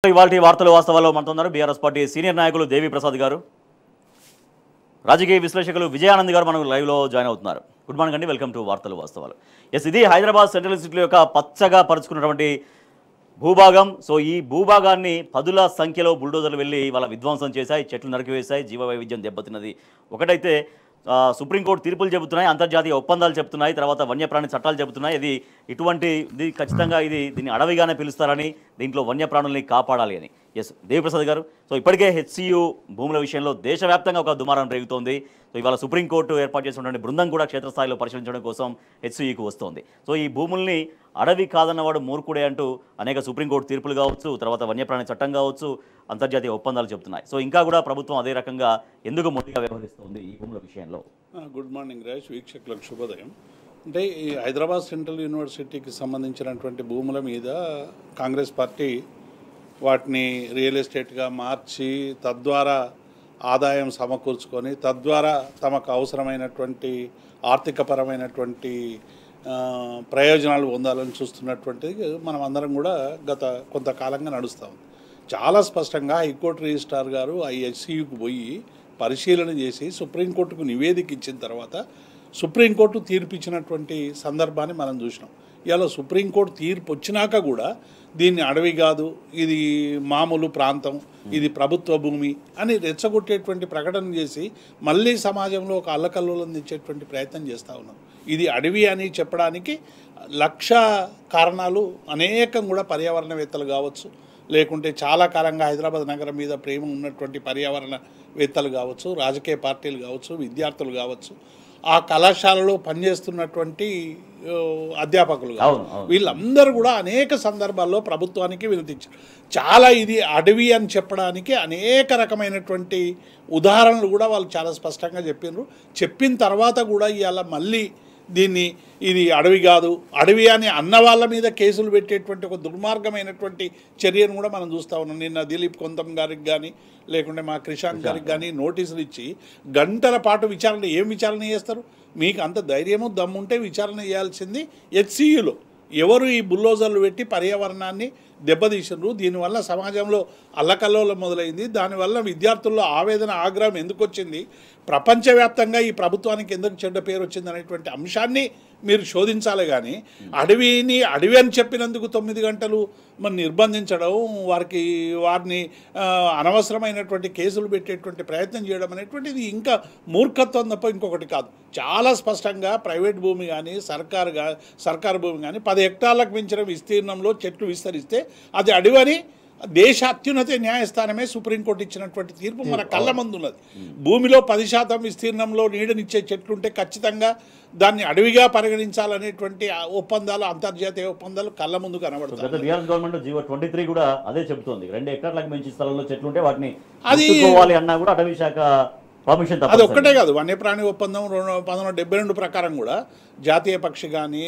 ఇవాల్టి వార్తలు వాస్తవాల్లో మనతో ఉన్నారు బీఆర్ఎస్ పార్టీ సీనియర్ నాయకులు దేవి ప్రసాద్ గారు, రాజకీయ విశ్లేషకులు విజయానంద్ గారు మనకు లైవ్లో జాయిన్ అవుతున్నారు. గుడ్ మార్నింగ్ అండి, వెల్కమ్ టు వార్తలు వాస్తవాలు. ఇది హైదరాబాద్ సెంట్రల్ యూనివర్సిటీ యొక్క పచ్చగా పరుచుకున్నటువంటి భూభాగం. సో ఈ భూభాగాన్ని పదుల సంఖ్యలో బుల్డోజర్లు వెళ్ళి వాళ్ళ విధ్వంసం చేశాయి, చెట్లు నరికివేశాయి, జీవ వైవిధ్యం దెబ్బతిన్నది. ఒకటైతే సుప్రీంకోర్టు తీర్పులు చెబుతున్నాయి, అంతర్జాతీయ ఒప్పందాలు చెబుతున్నాయి, తర్వాత వన్యప్రాణి చట్టాలు చెబుతున్నాయి. ఇది ఖచ్చితంగా దీన్ని అడవిగానే పిలుస్తారని, దీంట్లో వన్యప్రాణుల్ని కాపాడాలి అని. దేవిప్రసాద్ గారు, సో ఇప్పటికే హెచ్సియు భూముల విషయంలో దేశవ్యాప్తంగా ఒక దుమారం రేగుతోంది. సో ఇవాళ సుప్రీంకోర్టు ఏర్పాటు చేసినటువంటి బృందం కూడా క్షేత్రస్థాయిలో పరిశీలించడం కోసం హెచ్సియుకు వస్తోంది. సో ఈ భూముల్ని అడవి కాదన్నవాడు మూర్ఖుడే అంటూ అనేక సుప్రీంకోర్టు తీర్పులు కావచ్చు, తర్వాత వన్యప్రాణి చట్టం కావచ్చు, అంతర్జాతీయ ఒప్పందాలు చెబుతున్నాయి. సో ఇంకా కూడా ప్రభుత్వం అదే రకంగా ఎందుకు మొండిగా వ్యవహరిస్తుంది ఈ భూముల విషయంలో? గుడ్ మార్నింగ్ రాజ్, వీక్షకులకు శుభోదయం. అంటే ఈ హైదరాబాద్ సెంట్రల్ యూనివర్సిటీకి సంబంధించినటువంటి భూముల మీద కాంగ్రెస్ పార్టీ వాటిని రియల్ ఎస్టేట్గా మార్చి తద్వారా ఆదాయం సమకూర్చుకొని తద్వారా తమకు అవసరమైనటువంటి ఆర్థికపరమైనటువంటి ప్రయోజనాలు పొందాలని చూస్తున్నటువంటిది మనం అందరం కూడా గత కొంతకాలంగా నడుస్తూ ఉంది. చాలా స్పష్టంగా హైకోర్టు రిజిస్ట్రార్ గారు హెచ్సియుకు పోయి పరిశీలన చేసి సుప్రీంకోర్టుకు నివేదిక ఇచ్చిన తర్వాత సుప్రీంకోర్టు తీర్పు ఇచ్చినటువంటి సందర్భాన్ని మనం చూసినాం. ఇలా సుప్రీంకోర్టు తీర్పు వచ్చినాక కూడా దీన్ని అడవి కాదు, ఇది మామూలు ప్రాంతం, ఇది ప్రభుత్వ భూమి అని రెచ్చగొట్టేటువంటి ప్రకటన చేసి మళ్ళీ సమాజంలో ఒక అల్లకల్లోలం తెచ్చేటువంటి ప్రయత్నం చేస్తూ ఉన్నాం. ఇది అడవి అని చెప్పడానికి లక్ష కారణాలు అనేకం కూడా పర్యావరణవేత్తలు కావచ్చు, లేకుంటే చాలా కాలంగా హైదరాబాద్ నగరం మీద ప్రేమ ఉన్నటువంటి పర్యావరణవేత్తలు కావచ్చు, రాజకీయ పార్టీలు కావచ్చు, విద్యార్థులు కావచ్చు, ఆ కళాశాలలో పనిచేస్తున్నటువంటి అధ్యాపకులు కావచ్చు, వీళ్ళందరూ కూడా అనేక సందర్భాల్లో ప్రభుత్వానికి వినతించారు. చాలా ఇది అడవి అని చెప్పడానికి అనేక రకమైనటువంటి ఉదాహరణలు కూడా వాళ్ళు చాలా స్పష్టంగా చెప్పినారు. చెప్పిన తర్వాత కూడా ఇవాళ మళ్ళీ ఇది అడవి కాదు, అడవి అని అన్న వాళ్ళ మీద కేసులు పెట్టేటువంటి ఒక దుర్మార్గమైనటువంటి చర్యను కూడా మనం చూస్తూ ఉన్నాం. నిన్న దిలీప్ కొంతం గారికి కానీ లేకుంటే మా క్రిషాంక్ గారికి కానీ నోటీసులు ఇచ్చి గంటల పాటు ఏం విచారణ చేస్తారు? మీకు అంత ధైర్యము దమ్ముంటే విచారణ చేయాల్సింది హెచ్సియులో. ఎవరు ఈ బుల్డోజర్లు పెట్టి పర్యావరణాన్ని దెబ్బతీసినారు? దీనివల్ల సమాజంలో అల్లకల్లోలం మొదలైంది. దానివల్ల విద్యార్థుల్లో ఆవేదన, ఆగ్రహం ఎందుకు వచ్చింది, ప్రపంచవ్యాప్తంగా ఈ ప్రభుత్వానికి ఎందుకు చెడ్డ పేరు వచ్చింది అనేటువంటి అంశాన్ని మీరు శోధించాలి. కానీ అడవి అని చెప్పినందుకు 9 గంటలు మరి నిర్బంధించడం, వారిని అనవసరమైనటువంటి కేసులు పెట్టేటువంటి ప్రయత్నం చేయడం అనేటువంటిది ఇంకా మూర్ఖత్వం తప్ప ఇంకొకటి కాదు. చాలా స్పష్టంగా ప్రైవేట్ భూమి కానీ సర్కారు భూమి కానీ 10 హెక్టార్లకు మించిన విస్తీర్ణంలో చెట్లు విస్తరిస్తే అది అడవని దేశ అత్యున్నత న్యాయస్థానమే సుప్రీంకోర్టు ఇచ్చినటువంటి తీర్పు మన కళ్ళ ముందు ఉన్నది. భూమిలో 10% విస్తీర్ణంలో నీడనిచ్చే చెట్లుంటే ఖచ్చితంగా దాన్ని అడవిగా పరిగణించాలనేటువంటి ఒప్పందాలు, అంతర్జాతీయ ఒప్పందాలు కళ్ళ ముందు కనబడతాయి. గవర్నమెంట్ జీవో 23 కూడా అదే చెబుతోంది. 2 హెక్టార్లకు మించి స్థలంలో చెట్లుంటే వాటిని అన్నా కూడా అటవీ శాఖ పర్మిషన్. అది ఒక్కటే కాదు, వన్యప్రాణి ఒప్పందం 1972 ప్రకారం కూడా జాతీయ పక్షి కానీ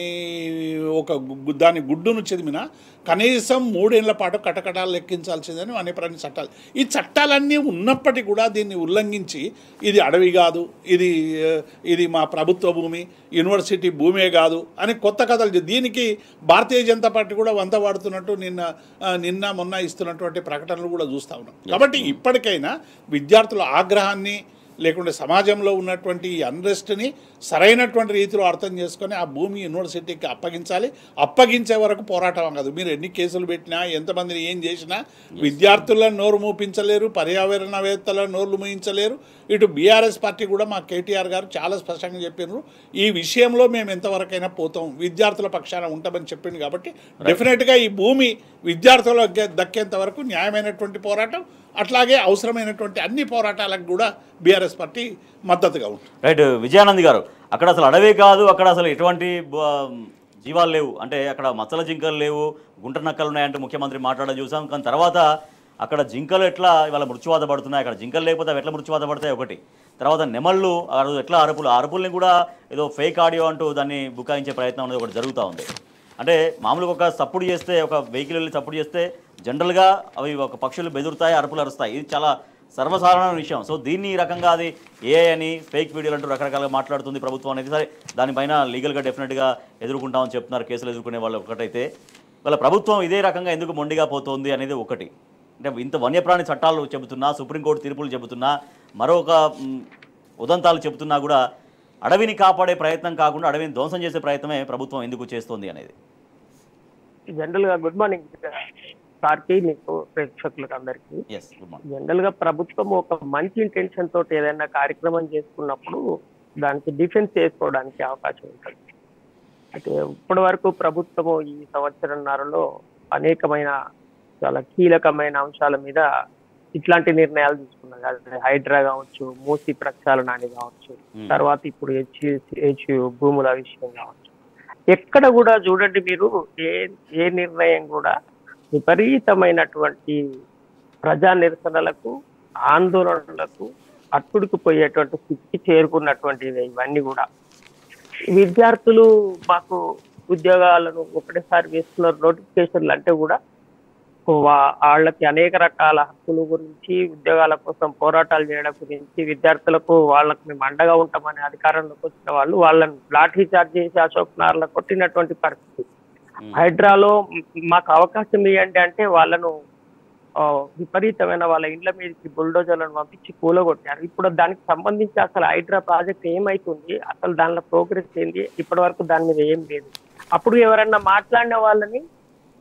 దాని గుడ్డును చెదిమిన కనీసం 3 ఏళ్ల పాటు కటకటాలు లెక్కించాల్సిందని వన్యప్రాణి చట్టాలు. ఈ చట్టాలన్నీ ఉన్నప్పటికీ కూడా దీన్ని ఉల్లంఘించి ఇది అడవి కాదు, ఇది మా ప్రభుత్వ భూమి, యూనివర్సిటీ భూమే కాదు అని కొత్త కథలు. దీనికి భారతీయ జనతా పార్టీ కూడా వంత వాడుతున్నట్టు నిన్న మొన్న ఇస్తున్నటువంటి ప్రకటనలు కూడా చూస్తూ ఉన్నాం. కాబట్టి ఇప్పటికైనా విద్యార్థుల ఆగ్రహాన్ని లేకుంటే సమాజంలో ఉన్నటువంటి ఈ అన్రెస్ట్ని సరైనటువంటి రీతిలో అర్థం చేసుకొని ఆ భూమి యూనివర్సిటీకి అప్పగించే వరకు పోరాటం కాదు. మీరు ఎన్ని కేసులు పెట్టినా, ఎంతమందిని ఏం చేసినా విద్యార్థులను నోరు మూపించలేరు, పర్యావరణవేత్తలను నోరు మూయించలేరు. ఇటు బీఆర్ఎస్ పార్టీ కూడా మా కేటీఆర్ గారు చాలా స్పష్టంగా చెప్పినారు, ఈ విషయంలో మేము ఎంతవరకైనా పోతాం, విద్యార్థుల పక్షాన ఉంటామని చెప్పింది. కాబట్టి డెఫినెట్గా ఈ భూమి విద్యార్థులకు దక్కేంత వరకు న్యాయమైనటువంటి పోరాటం, అట్లాగే అవసరమైనటువంటి అన్ని పోరాటాలకు కూడా బీఆర్ఎస్ పార్టీ మద్దతుగా ఉంటుంది. రైట్ విజయానంద్ గారు, అక్కడ అసలు అడవే కాదు, అక్కడ అసలు ఎటువంటి జీవాలు లేవు, అంటే అక్కడ మచ్చల జింకలు లేవు, గుంట నక్కలు ఉన్నాయంటూ ముఖ్యమంత్రి మాట్లాడడం చూసాం. కానీ తర్వాత అక్కడ జింకలు ఎట్లా ఇవాళ మృత్యువాత పడుతున్నాయి, అక్కడ జింకలు లేకపోతే అవి ఎట్లా మృత్యువాత పడతాయి ఒకటి. తర్వాత నెమళ్ళు ఎట్లా అరుపుల్ని కూడా ఏదో ఫేక్ ఆడియో అంటూ దాన్ని బుకాయించే ప్రయత్నం అనేది ఒకటి జరుగుతూ ఉంది. అంటే మామూలుగా ఒక సపోర్ట్ చేస్తే, ఒక వెహికల్ వెళ్ళి సపోర్ట్ చేస్తే జనరల్గా అవి ఒక పక్షులు బెదురుతాయి, అరుపులు అరుస్తాయి. ఇది చాలా సర్వసాధారణ విషయం. సో దీన్ని ఈ రకంగా అది ఏ అని ఫేక్ వీడియోలు అంటూ రకరకాలుగా మాట్లాడుతుంది ప్రభుత్వం అనేది. సరే, దానిపైన లీగల్గా డెఫినెట్గా ఎదుర్కొంటామని చెప్తున్నారు కేసులు ఎదుర్కొనే వాళ్ళు. ఒకటైతే వాళ్ళ ప్రభుత్వం ఇదే రకంగా ఎందుకు మొండిగా పోతుంది అనేది ఒకటి. అంటే ఇంత వన్యప్రాణి చట్టాలు చెబుతున్నా, సుప్రీంకోర్టు తీర్పులు చెబుతున్నా, మరొక ఉదంతాలు చెబుతున్నా కూడా అడవిని కాపాడే ప్రయత్నం కాకుండా అడవిని ధ్వంసం చేసే ప్రయత్నమే ప్రభుత్వం ఎందుకు చేస్తోంది అనేది. జనరల్ గా గుడ్ మార్నింగ్ సార్కి, మీకు ప్రేక్షకులకు అందరికీ. Yes, good morning. జనరల్ గా ప్రభుత్వం ఒక మంచి ఇంటెన్షన్ తోటి ఏదైనా కార్యక్రమం చేసుకున్నప్పుడు దానికి డిఫెన్స్ చేసుకోవడానికి అవకాశం ఉంటుంది. అయితే ఇప్పటి వరకు ప్రభుత్వము ఈ సంవత్సరంన్నరలో అనేకమైన చాలా కీలకమైన అంశాల మీద ఇట్లాంటి నిర్ణయాలు తీసుకున్నారు. అది హైడ్రా కావచ్చు, మూసి ప్రక్షాళన అని కావచ్చు, తర్వాత ఇప్పుడు హెచ్ భూముల విషయం కావచ్చు. ఎక్కడ కూడా చూడండి మీరు, ఏ నిర్ణయం కూడా విపరీతమైనటువంటి ప్రజా నిరసనలకు, ఆందోళనలకు అట్టుడికి పోయేటువంటి స్థితికి చేరుకున్నటువంటివి ఇవన్నీ కూడా. విద్యార్థులు మాకు ఉద్యోగాలను ఒకటేసారి వేస్తున్నారు నోటిఫికేషన్లు అంటే కూడా వాళ్ళకి అనేక రకాల హక్కుల గురించి, ఉద్యోగాల కోసం పోరాటాలు చేయడం గురించి, విద్యార్థులకు వాళ్ళకి మేము అండగా ఉంటామని అధికారంలోకి వచ్చిన వాళ్ళు వాళ్ళని లాఠీ చార్జ్ చేసి అశోక్ నగర్లో కొట్టినటువంటి పరిస్థితి. హైడ్రాలో మాకు అవకాశం ఇవ్వండి అంటే వాళ్ళను విపరీతమైన వాళ్ళ ఇండ్ల మీదకి బుల్డోజర్లను పంపించి కూలగొట్టారు. ఇప్పుడు దానికి సంబంధించి అసలు హైడ్రా ప్రాజెక్ట్ ఏమైతుంది, అసలు దానిలో ప్రోగ్రెస్ ఏంది, ఇప్పటి వరకు దాని మీద ఏం లేదు. అప్పుడు ఎవరన్నా మాట్లాడిన వాళ్ళని,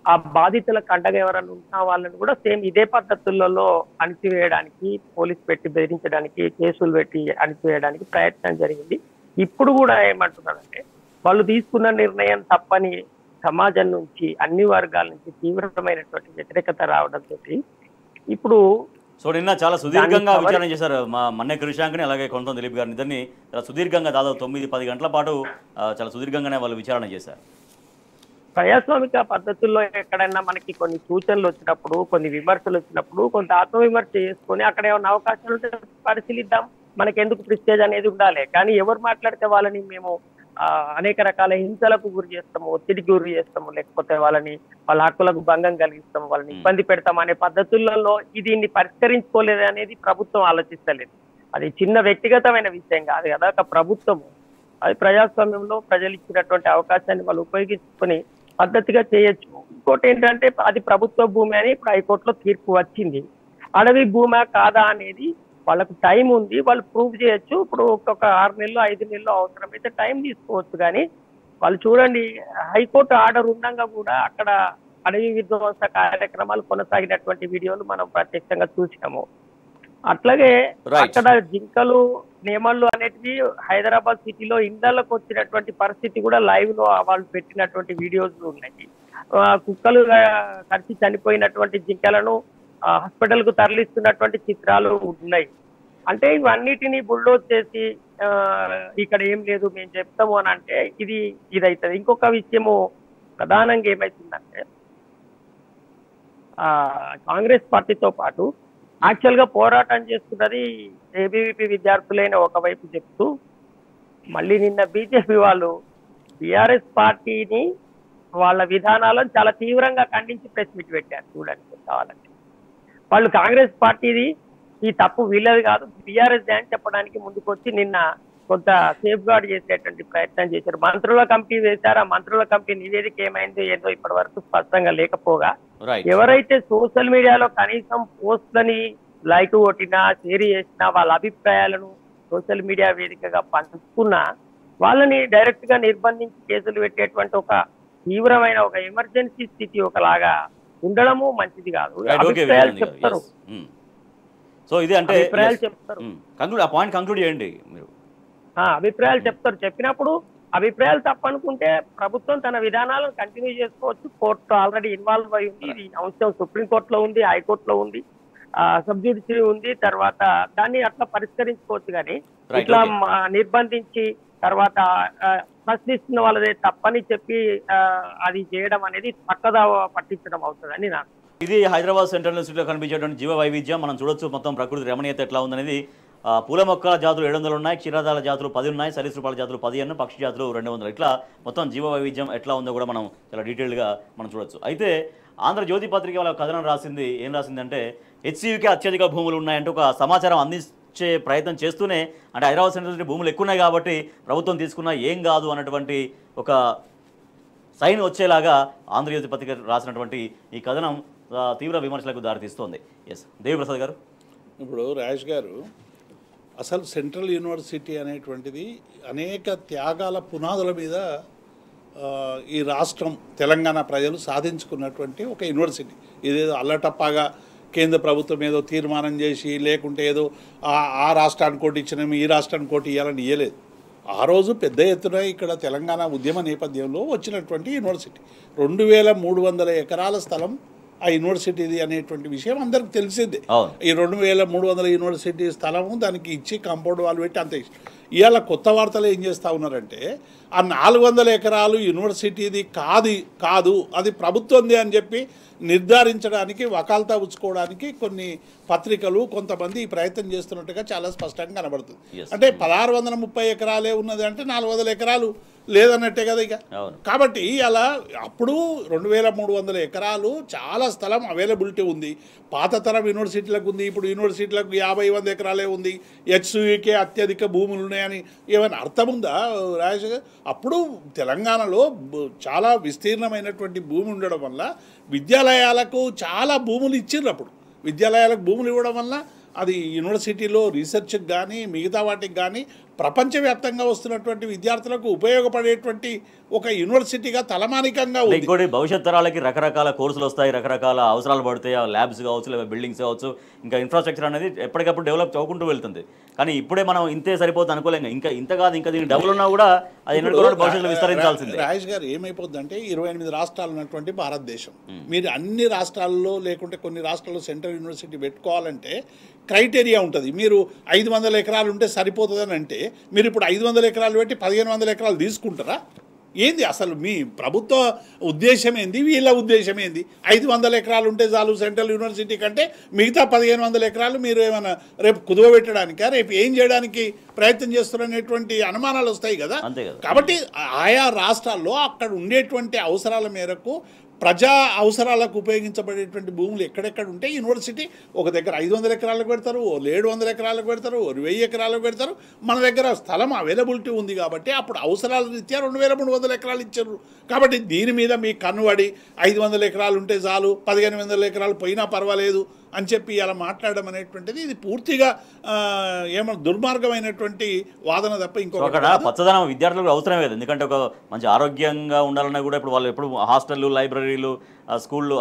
ఆ బాధితులకు అండగా ఎవరైనా ఉన్న వాళ్ళని కూడా సేమ్ ఇదే పద్ధతులలో అణిచివేయడానికి, పోలీసు పెట్టి బెదిరించడానికి, కేసులు పెట్టి అణిచివేయడానికి ప్రయత్నం జరిగింది. ఇప్పుడు కూడా ఏమంటున్నారంటే వాళ్ళు తీసుకున్న నిర్ణయం తప్పని సమాజం నుంచి, అన్ని వర్గాల నుంచి తీవ్రమైనటువంటి వ్యతిరేకత రావడంతో ఇప్పుడు సో నిన్న చాలా సుదీర్ఘంగా విచారణ చేశారు మా మన్నే కృషాంక్ని, అలాగే కొంత దిలీప్ గారిని. ఇద్దరిని చాలా సుదీర్ఘంగా దాదాపు 9-10 గంటల పాటు చాలా సుదీర్ఘంగానే వాళ్ళు విచారణ చేశారు. ప్రజాస్వామిక పద్ధతుల్లో ఎక్కడైనా మనకి కొన్ని సూచనలు వచ్చినప్పుడు, కొన్ని విమర్శలు వచ్చినప్పుడు కొంత ఆత్మవిమర్శ చేసుకొని అక్కడ ఏమైనా అవకాశాలు ఉంటే పరిశీలిద్దాం. మనకి ఎందుకు ప్రిస్టేజ్ అనేది ఉండాలి. కానీ ఎవరు మాట్లాడితే వాళ్ళని మేము అనేక రకాల హింసలకు గురి చేస్తాము, ఒత్తిడికి గురి చేస్తాము, లేకపోతే వాళ్ళ హక్కులకు భంగం కలిగిస్తాము, వాళ్ళని ఇబ్బంది పెడతాం అనే పద్ధతులలో దీన్ని పరిష్కరించుకోలేదు అనేది ప్రభుత్వం ఆలోచిస్తలేదు. అది చిన్న వ్యక్తిగతమైన విషయం కాదు కదా, ఒక ప్రభుత్వము అది ప్రజాస్వామ్యంలో ప్రజలు ఇచ్చినటువంటి అవకాశాన్ని వాళ్ళు ఉపయోగించుకొని పద్ధతిగా చేయొచ్చు. ఇంకోటి ఏంటంటే అది ప్రభుత్వ భూమి అని ఇప్పుడు హైకోర్టులో తీర్పు వచ్చింది. అడవి భూమా కాదా అనేది వాళ్ళకు టైం ఉంది, వాళ్ళు ప్రూవ్ చేయొచ్చు. ఇప్పుడు ఒక్కొక్క 6 నెలలు 5 నెలలు అవసరమైతే టైం తీసుకోవచ్చు. కానీ వాళ్ళు చూడండి, హైకోర్టు ఆర్డర్ ఉండగా కూడా అక్కడ అడవి విధ్వంస కార్యక్రమాలు కొనసాగినటువంటి వీడియోలు మనం ప్రత్యక్షంగా చూసినాము. అట్లాగే అక్కడ జింకలు, నేమళ్ళు అనేటివి హైదరాబాద్ సిటీలో ఇండ్లకు వచ్చినటువంటి పరిస్థితి కూడా లైవ్ లో వాళ్ళు పెట్టినటువంటి వీడియోస్ ఉన్నాయి. కుక్కలు కరిచి చనిపోయినటువంటి జింకలను హాస్పిటల్ కు తరలిస్తున్నటువంటి చిత్రాలు ఉన్నాయి. అంటే ఇవన్నిటిని బుల్డోజ్ చేసి ఇక్కడ ఏం లేదు మేము చెప్తాము అని అంటే ఇది అవుతుంది. ఇంకొక విషయము ప్రధానంగా ఏమైతుందంటే కాంగ్రెస్ పార్టీతో పాటు యాక్చువల్ గా పోరాటం చేస్తున్నది ఏబీవీపీ విద్యార్థులైన ఒకవైపు చెప్తూ, మళ్ళీ నిన్న బీజేపీ వాళ్ళు బీఆర్ఎస్ పార్టీని వాళ్ళ విధానాలను చాలా తీవ్రంగా ఖండించి ప్రెస్ మీట్ పెట్టారు. చూడండి కావాలంటే వాళ్ళు కాంగ్రెస్ పార్టీది ఈ తప్పు వీళ్ళది కాదు, బీఆర్ఎస్ అని చెప్పడానికి ముందుకొచ్చి నిన్న కొంత సేఫ్ గార్డ్ చేసేటువంటి ప్రయత్నం చేశారు. మంత్రుల కమిటీ వేశారు. ఆ మంత్రుల కమిటీ నివేదిక ఏమైందో ఏదో ఇప్పటి వరకు స్పష్టంగా లేకపోగా ఎవరైతే సోషల్ మీడియాలో కనీసం పోస్ట్లని లైక్ కొట్టినా, షేర్ చేసినా, వాళ్ళ అభిప్రాయాలను సోషల్ మీడియా వేదికగా పంచుకున్నా వాళ్ళని డైరెక్ట్ గా నిర్బంధించి కేసులు పెట్టేటువంటి ఒక తీవ్రమైన ఒక ఎమర్జెన్సీ స్థితి ఒకలాగా ఉండడము మంచిది కాదు. అభిప్రాయాలు చెప్తారు. సో ఇది అంటే అభిప్రాయాలు చెప్తారు, ఆ పాయింట్ కంక్లూడ్ చేయండి మీరు. అభిప్రాయాలు చెప్తారు. చెప్పినప్పుడు అభిప్రాయాలు తప్పనుకుంటే ప్రభుత్వం తన విధానాలను కంటిన్యూ చేసుకోవచ్చు. కోర్టు ఆల్రెడీ ఇన్వాల్వ్ అయి ఉంది. ఇది అంశం సుప్రీంకోర్టులో ఉంది, హైకోర్టులో ఉంది, సబ్ జ్యుడిషియరీ ఉంది. తర్వాత దాన్ని అట్లా పరిష్కరించుకోవచ్చు. కానీ ఇట్లా నిర్బంధించి తర్వాత ప్రశ్నిస్తున్న వాళ్ళదే తప్పని చెప్పి అది చేయడం అనేది పక్కదా పట్టించడం అవుతుందని నాకు. ఇది హైదరాబాద్ సెంట్రల్ యూనివర్సిటీలో కనిపించేటువంటి జీవ వైవిధ్యం మనం చూడొచ్చు. మొత్తం ప్రకృతి రమణీయత ఎట్లా ఉందనేది. పూల మొక్కల జాతులు 700 ఉన్నాయి, క్షీరదాల జాతులు 10 ఉన్నాయి, సరీసృపాల జాతులు 10, పక్షి జాతులు 200. ఇట్లా మొత్తం జీవ వైవిధ్యం ఎట్లా ఉందో కూడా మనం చాలా డీటెయిల్గా మనం చూడొచ్చు. అయితే ఆంధ్రజ్యోతి పత్రిక వాళ్ళ కథనం రాసింది. ఏం రాసిందంటే హెచ్సియుకి అత్యధిక భూములు ఉన్నాయంటే ఒక సమాచారం అందించే ప్రయత్నం చేస్తూనే, అంటే హైదరాబాద్ సెంట్రల్ యూనివర్సిటీ భూములు ఎక్కువ ఉన్నాయి కాబట్టి ప్రభుత్వం తీసుకున్నా ఏం కాదు అన్నటువంటి ఒక సైన్ వచ్చేలాగా ఆంధ్రజ్యోతి పత్రిక రాసినటువంటి ఈ కథనం తీవ్ర విమర్శలకు దారితీస్తోంది. ఎస్ దేవిప్రసాద్ గారు. ఇప్పుడు రాజేష్ గారు, అసలు సెంట్రల్ యూనివర్సిటీ అనేటువంటిది అనేక త్యాగాల పునాదుల మీద ఈ రాష్ట్రం తెలంగాణ ప్రజలు సాధించుకున్నటువంటి ఒక యూనివర్సిటీ. ఇదేదో అల్లటప్పాగా కేంద్ర ప్రభుత్వం ఏదో తీర్మానం చేసి లేకుంటే ఏదో ఆ రాష్ట్రానికి కోటి ఇచ్చినాము ఈ రాష్ట్రానికి కోటి ఇవ్వాలని ఇవ్వలేదు. ఆ రోజు పెద్ద ఎత్తున ఇక్కడ తెలంగాణ ఉద్యమ నేపథ్యంలో వచ్చినటువంటి యూనివర్సిటీ. 2300 ఎకరాల స్థలం ఆ యూనివర్సిటీది అనేటువంటి విషయం అందరికి తెలిసిందే. ఈ 2300 యూనివర్సిటీ స్థలము దానికి ఇచ్చి కాంపౌండ్ వాళ్ళు పెట్టి అంత ఇష్టం. ఇవాళ కొత్త వార్తలు ఏం చేస్తూ ఉన్నారంటే ఆ 400 ఎకరాలు యూనివర్సిటీది కాదు అది ప్రభుత్వంది అని చెప్పి నిర్ధారించడానికి వకాల్తా ఉంచుకోవడానికి కొన్ని పత్రికలు కొంతమంది ఈ ప్రయత్నం చేస్తున్నట్టుగా చాలా స్పష్టంగా కనబడుతుంది. అంటే 1630 ఎకరాలే ఉన్నది అంటే 400 ఎకరాలు లేదన్నట్టే కదా ఇక. కాబట్టి అలా అప్పుడు 2300 ఎకరాలు చాలా స్థలం అవైలబిలిటీ ఉంది. పాత తరం యూనివర్సిటీలకు ఉంది, ఇప్పుడు యూనివర్సిటీలకు 50-100 ఎకరాలే ఉంది. హెచ్సియుకే అత్యధిక భూములు ఉన్నాయని ఏమైనా అర్థం ఉందా రాజేష్? అప్పుడు తెలంగాణలో చాలా విస్తీర్ణమైనటువంటి భూమి ఉండడం వల్ల విద్యాలయాలకు చాలా భూములు ఇచ్చిండ్రు. అప్పుడు విద్యాలయాలకు భూములు ఇవ్వడం వల్ల అది యూనివర్సిటీలో రీసెర్చ్కి కానీ మిగతా వాటికి కానీ ప్రపంచవ్యాప్తంగా వస్తున్నటువంటి విద్యార్థులకు ఉపయోగపడేటువంటి ఒక యూనివర్సిటీగా తలమానికంగా ఉంది. ఇంకోటి భవిష్యత్ తరాలకి రకరకాల కోర్సులు వస్తాయి, రకరకాల అవసరాలు పడతాయి. ల్యాబ్స్ కావచ్చు, లేదా బిల్డింగ్స్ కావచ్చు, ఇంకా ఇన్ఫ్రాస్ట్రక్చర్ అనేది ఎప్పటికప్పుడు డెవలప్ అవుకుంటూ వెళ్తుంది. కానీ ఇప్పుడే మనం ఇంతే సరిపోతుంది అనుకోలేము. ఇంకా కాదు, ఇంకా దీనికి డబ్బులు ఉన్నా కూడా అది భవిష్యత్తులో విస్తరించాల్సిందే. రాజేష్ గారు, ఏమైపోద్దంటే 28 రాష్ట్రాలు ఉన్నటువంటి భారతదేశం, మీరు అన్ని రాష్ట్రాల్లో లేకుంటే కొన్ని రాష్ట్రాల్లో సెంట్రల్ యూనివర్సిటీ పెట్టుకోవాలంటే క్రైటీరియా ఉంటుంది. మీరు 500 ఎకరాలు ఉంటే సరిపోతుందని అంటే మీరు ఇప్పుడు 500 ఎకరాలు పెట్టి 1500 ఎకరాలు తీసుకుంటారా? ఏంది అసలు మీ ప్రభుత్వ ఉద్దేశం ఏంది, వీళ్ళ ఉద్దేశం ఏంది? 500 ఎకరాలు ఉంటే చాలు సెంట్రల్ యూనివర్సిటీ కంటే, మిగతా 1500 ఎకరాలు మీరు ఏమైనా రేపు కుదువబెట్టడానికా, రేపు ఏం చేయడానికి ప్రయత్నం చేస్తున్నారనేటువంటి అనుమానాలు వస్తాయి కదా. కాబట్టి ఆయా రాష్ట్రాల్లో అక్కడ ఉండేటువంటి అవసరాల మేరకు ప్రజా అవసరాలకు ఉపయోగించబడేటువంటి భూములు ఎక్కడెక్కడ ఉంటే యూనివర్సిటీ ఒక దగ్గర 500 ఎకరాలకు పెడతారు, 700 ఎకరాలకు పెడతారు, 1000 ఎకరాలకు పెడతారు. మన దగ్గర స్థలం అవైలబిలిటీ ఉంది కాబట్టి అప్పుడు అవసరాల రీత్యా 2300 ఎకరాలు ఇచ్చారు. కాబట్టి దీని మీద మీ కన్నుబడి 500 ఎకరాలు ఉంటే చాలు, 1500 ఎకరాలు పోయినా పర్వాలేదు అని చెప్పి అలా మాట్లాడడం అనేటువంటిది ఇది పూర్తిగా ఏమో దుర్మార్గమైనటువంటి వాదన తప్ప ఇంకొక పచ్చదనం విద్యార్థులకు అవసరం లేదు. ఎందుకంటే ఒక మంచి ఆరోగ్యంగా ఉండాలన్నా కూడా ఇప్పుడు వాళ్ళు ఎప్పుడు హాస్టళ్ళు, లైబ్రరీలు, స్కూళ్ళు,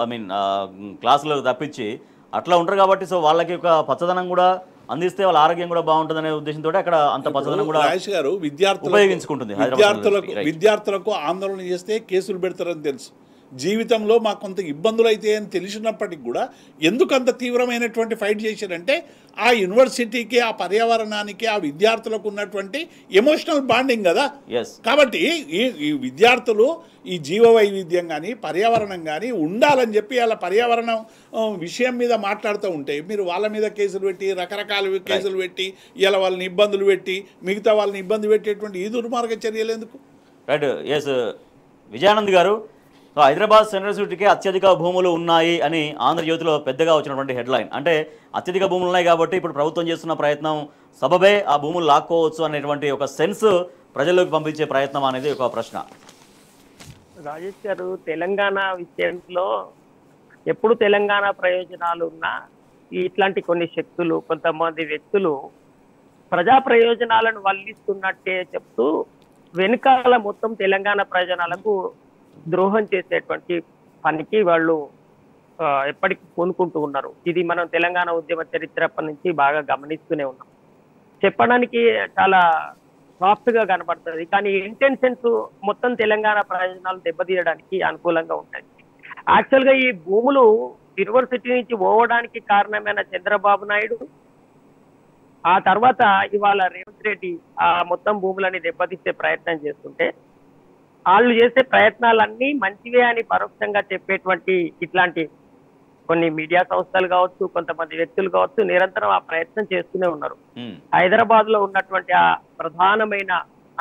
క్లాసులు తప్పించి అట్లా ఉంటారు. కాబట్టి సో వాళ్ళకి ఒక పచ్చదనం కూడా అందిస్తే వాళ్ళ ఆరోగ్యం కూడా బాగుంటుందనే ఉద్దేశంతో అక్కడ అంత పచ్చదనం కూడా రాజేష్ గారు ఉపయోగించుకుంటుంది. విద్యార్థులకు ఆందోళన చేస్తే కేసులు పెడతారని తెలుసు. జీవితంలో మాకు కొంత ఇబ్బందులు అయితే అని తెలిసినప్పటికి కూడా ఎందుకు అంత తీవ్రమైనటువంటి ఫైట్ చేశారంటే ఆ యూనివర్సిటీకి, ఆ పర్యావరణానికి, ఆ విద్యార్థులకు ఉన్నటువంటి ఎమోషనల్ బాండింగ్ కదా. కాబట్టి ఈ విద్యార్థులు ఈ జీవ వైవిధ్యం కానీ పర్యావరణం కానీ ఉండాలని చెప్పి అలా పర్యావరణం విషయం మీద మాట్లాడుతూ ఉంటే మీరు వాళ్ళ మీద కేసులు పెట్టి, రకరకాల కేసులు పెట్టి, ఇలా వాళ్ళని ఇబ్బందులు పెట్టి, మిగతా వాళ్ళని ఇబ్బంది పెట్టేటువంటి ఈ దుర్మార్గ చర్యలు ఎందుకు? రైట్. ఎస్ విజయానంద్ గారు, హైదరాబాద్ సెంట్రల్ యూనివర్సిటీకి అత్యధిక భూములు ఉన్నాయి అని ఆంధ్రజ్యోతిలో పెద్దగా వచ్చినటువంటి హెడ్లైన్. అంటే అత్యధిక భూములు ఉన్నాయి కాబట్టి ఇప్పుడు ప్రభుత్వం చేస్తున్న ప్రయత్నం సబబే ఆ భూములు లాక్కోవచ్చు అనేటువంటి ఒక సెన్స్ ప్రజల్లోకి పంపించే ప్రయత్నం అనేది ఒక ప్రశ్న. రాజేష్ గారు, తెలంగాణ విషయంలో ఎప్పుడు తెలంగాణ ప్రయోజనాలు ఉన్నా ఇట్లాంటి కొన్ని శక్తులు, కొంతమంది వ్యక్తులు ప్రజా ప్రయోజనాలను వల్లిస్తున్నట్టే చెప్తూ వెనుకాల మొత్తం తెలంగాణ ప్రయోజనాలకు ద్రోహం చేసేటువంటి పనికి వాళ్ళు ఎప్పటికీ పూనుకుంటూ ఉన్నారు. ఇది మనం తెలంగాణ ఉద్యమ చరిత్ర నుంచి బాగా గమనిస్తూనే ఉన్నాం. చెప్పడానికి చాలా సాఫ్ట్ గా కనబడుతుంది, కానీ ఇంటెన్షన్స్ మొత్తం తెలంగాణ ప్రయోజనాలు దెబ్బతీయడానికి అనుకూలంగా ఉంటాయి. యాక్చువల్ గా ఈ భూములు యూనివర్సిటీ నుంచి పోవడానికి కారణమైన చంద్రబాబు నాయుడు, ఆ తర్వాత ఇవాళ రేవంత్ రెడ్డి ఆ మొత్తం భూములని దెబ్బతీసే ప్రయత్నం చేస్తుంటే వాళ్ళు చేసే ప్రయత్నాలన్నీ మంచివే అని పరోక్షంగా చెప్పేటువంటి ఇట్లాంటి కొన్ని మీడియా సంస్థలు కావచ్చు, కొంతమంది వ్యక్తులు కావచ్చు, నిరంతరం ఆ ప్రయత్నం చేస్తూనే ఉన్నారు. హైదరాబాద్ లో ఉన్నటువంటి ఆ ప్రధానమైన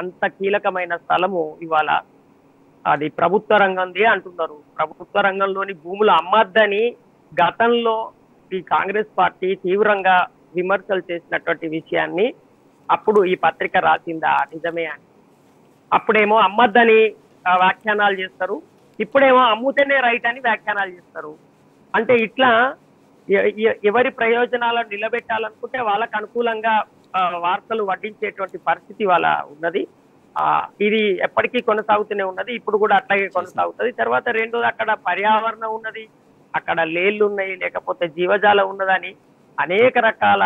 అంత కీలకమైన స్థలము ఇవాళ అది ప్రభుత్వ రంగంది అంటున్నారు. ప్రభుత్వ రంగంలోని భూములు అమ్మద్దని గతంలో ఈ కాంగ్రెస్ పార్టీ తీవ్రంగా విమర్శలు చేసినటువంటి విషయాన్ని అప్పుడు ఈ పత్రిక రాసిందా నిజమే అని. అప్పుడేమో అమ్మద్దని వ్యాఖ్యానాలు చేస్తారు, ఇప్పుడేమో అమ్ముతేనే రైట్ అని వ్యాఖ్యానాలు చేస్తారు. అంటే ఇట్లా ఎవరి ప్రయోజనాలను నిలబెట్టాలనుకుంటే వాళ్ళకు అనుకూలంగా వార్తలు వడ్డించేటువంటి పరిస్థితి వాళ్ళ ఉన్నది. ఇది ఎప్పటికీ కొనసాగుతూనే ఉన్నది, ఇప్పుడు కూడా అట్లాగే కొనసాగుతుంది. తర్వాత రెండోది అక్కడ పర్యావరణం ఉన్నది, అక్కడ లేళ్లు ఉన్నాయి, లేకపోతే జీవజాలం ఉన్నదని అనేక రకాల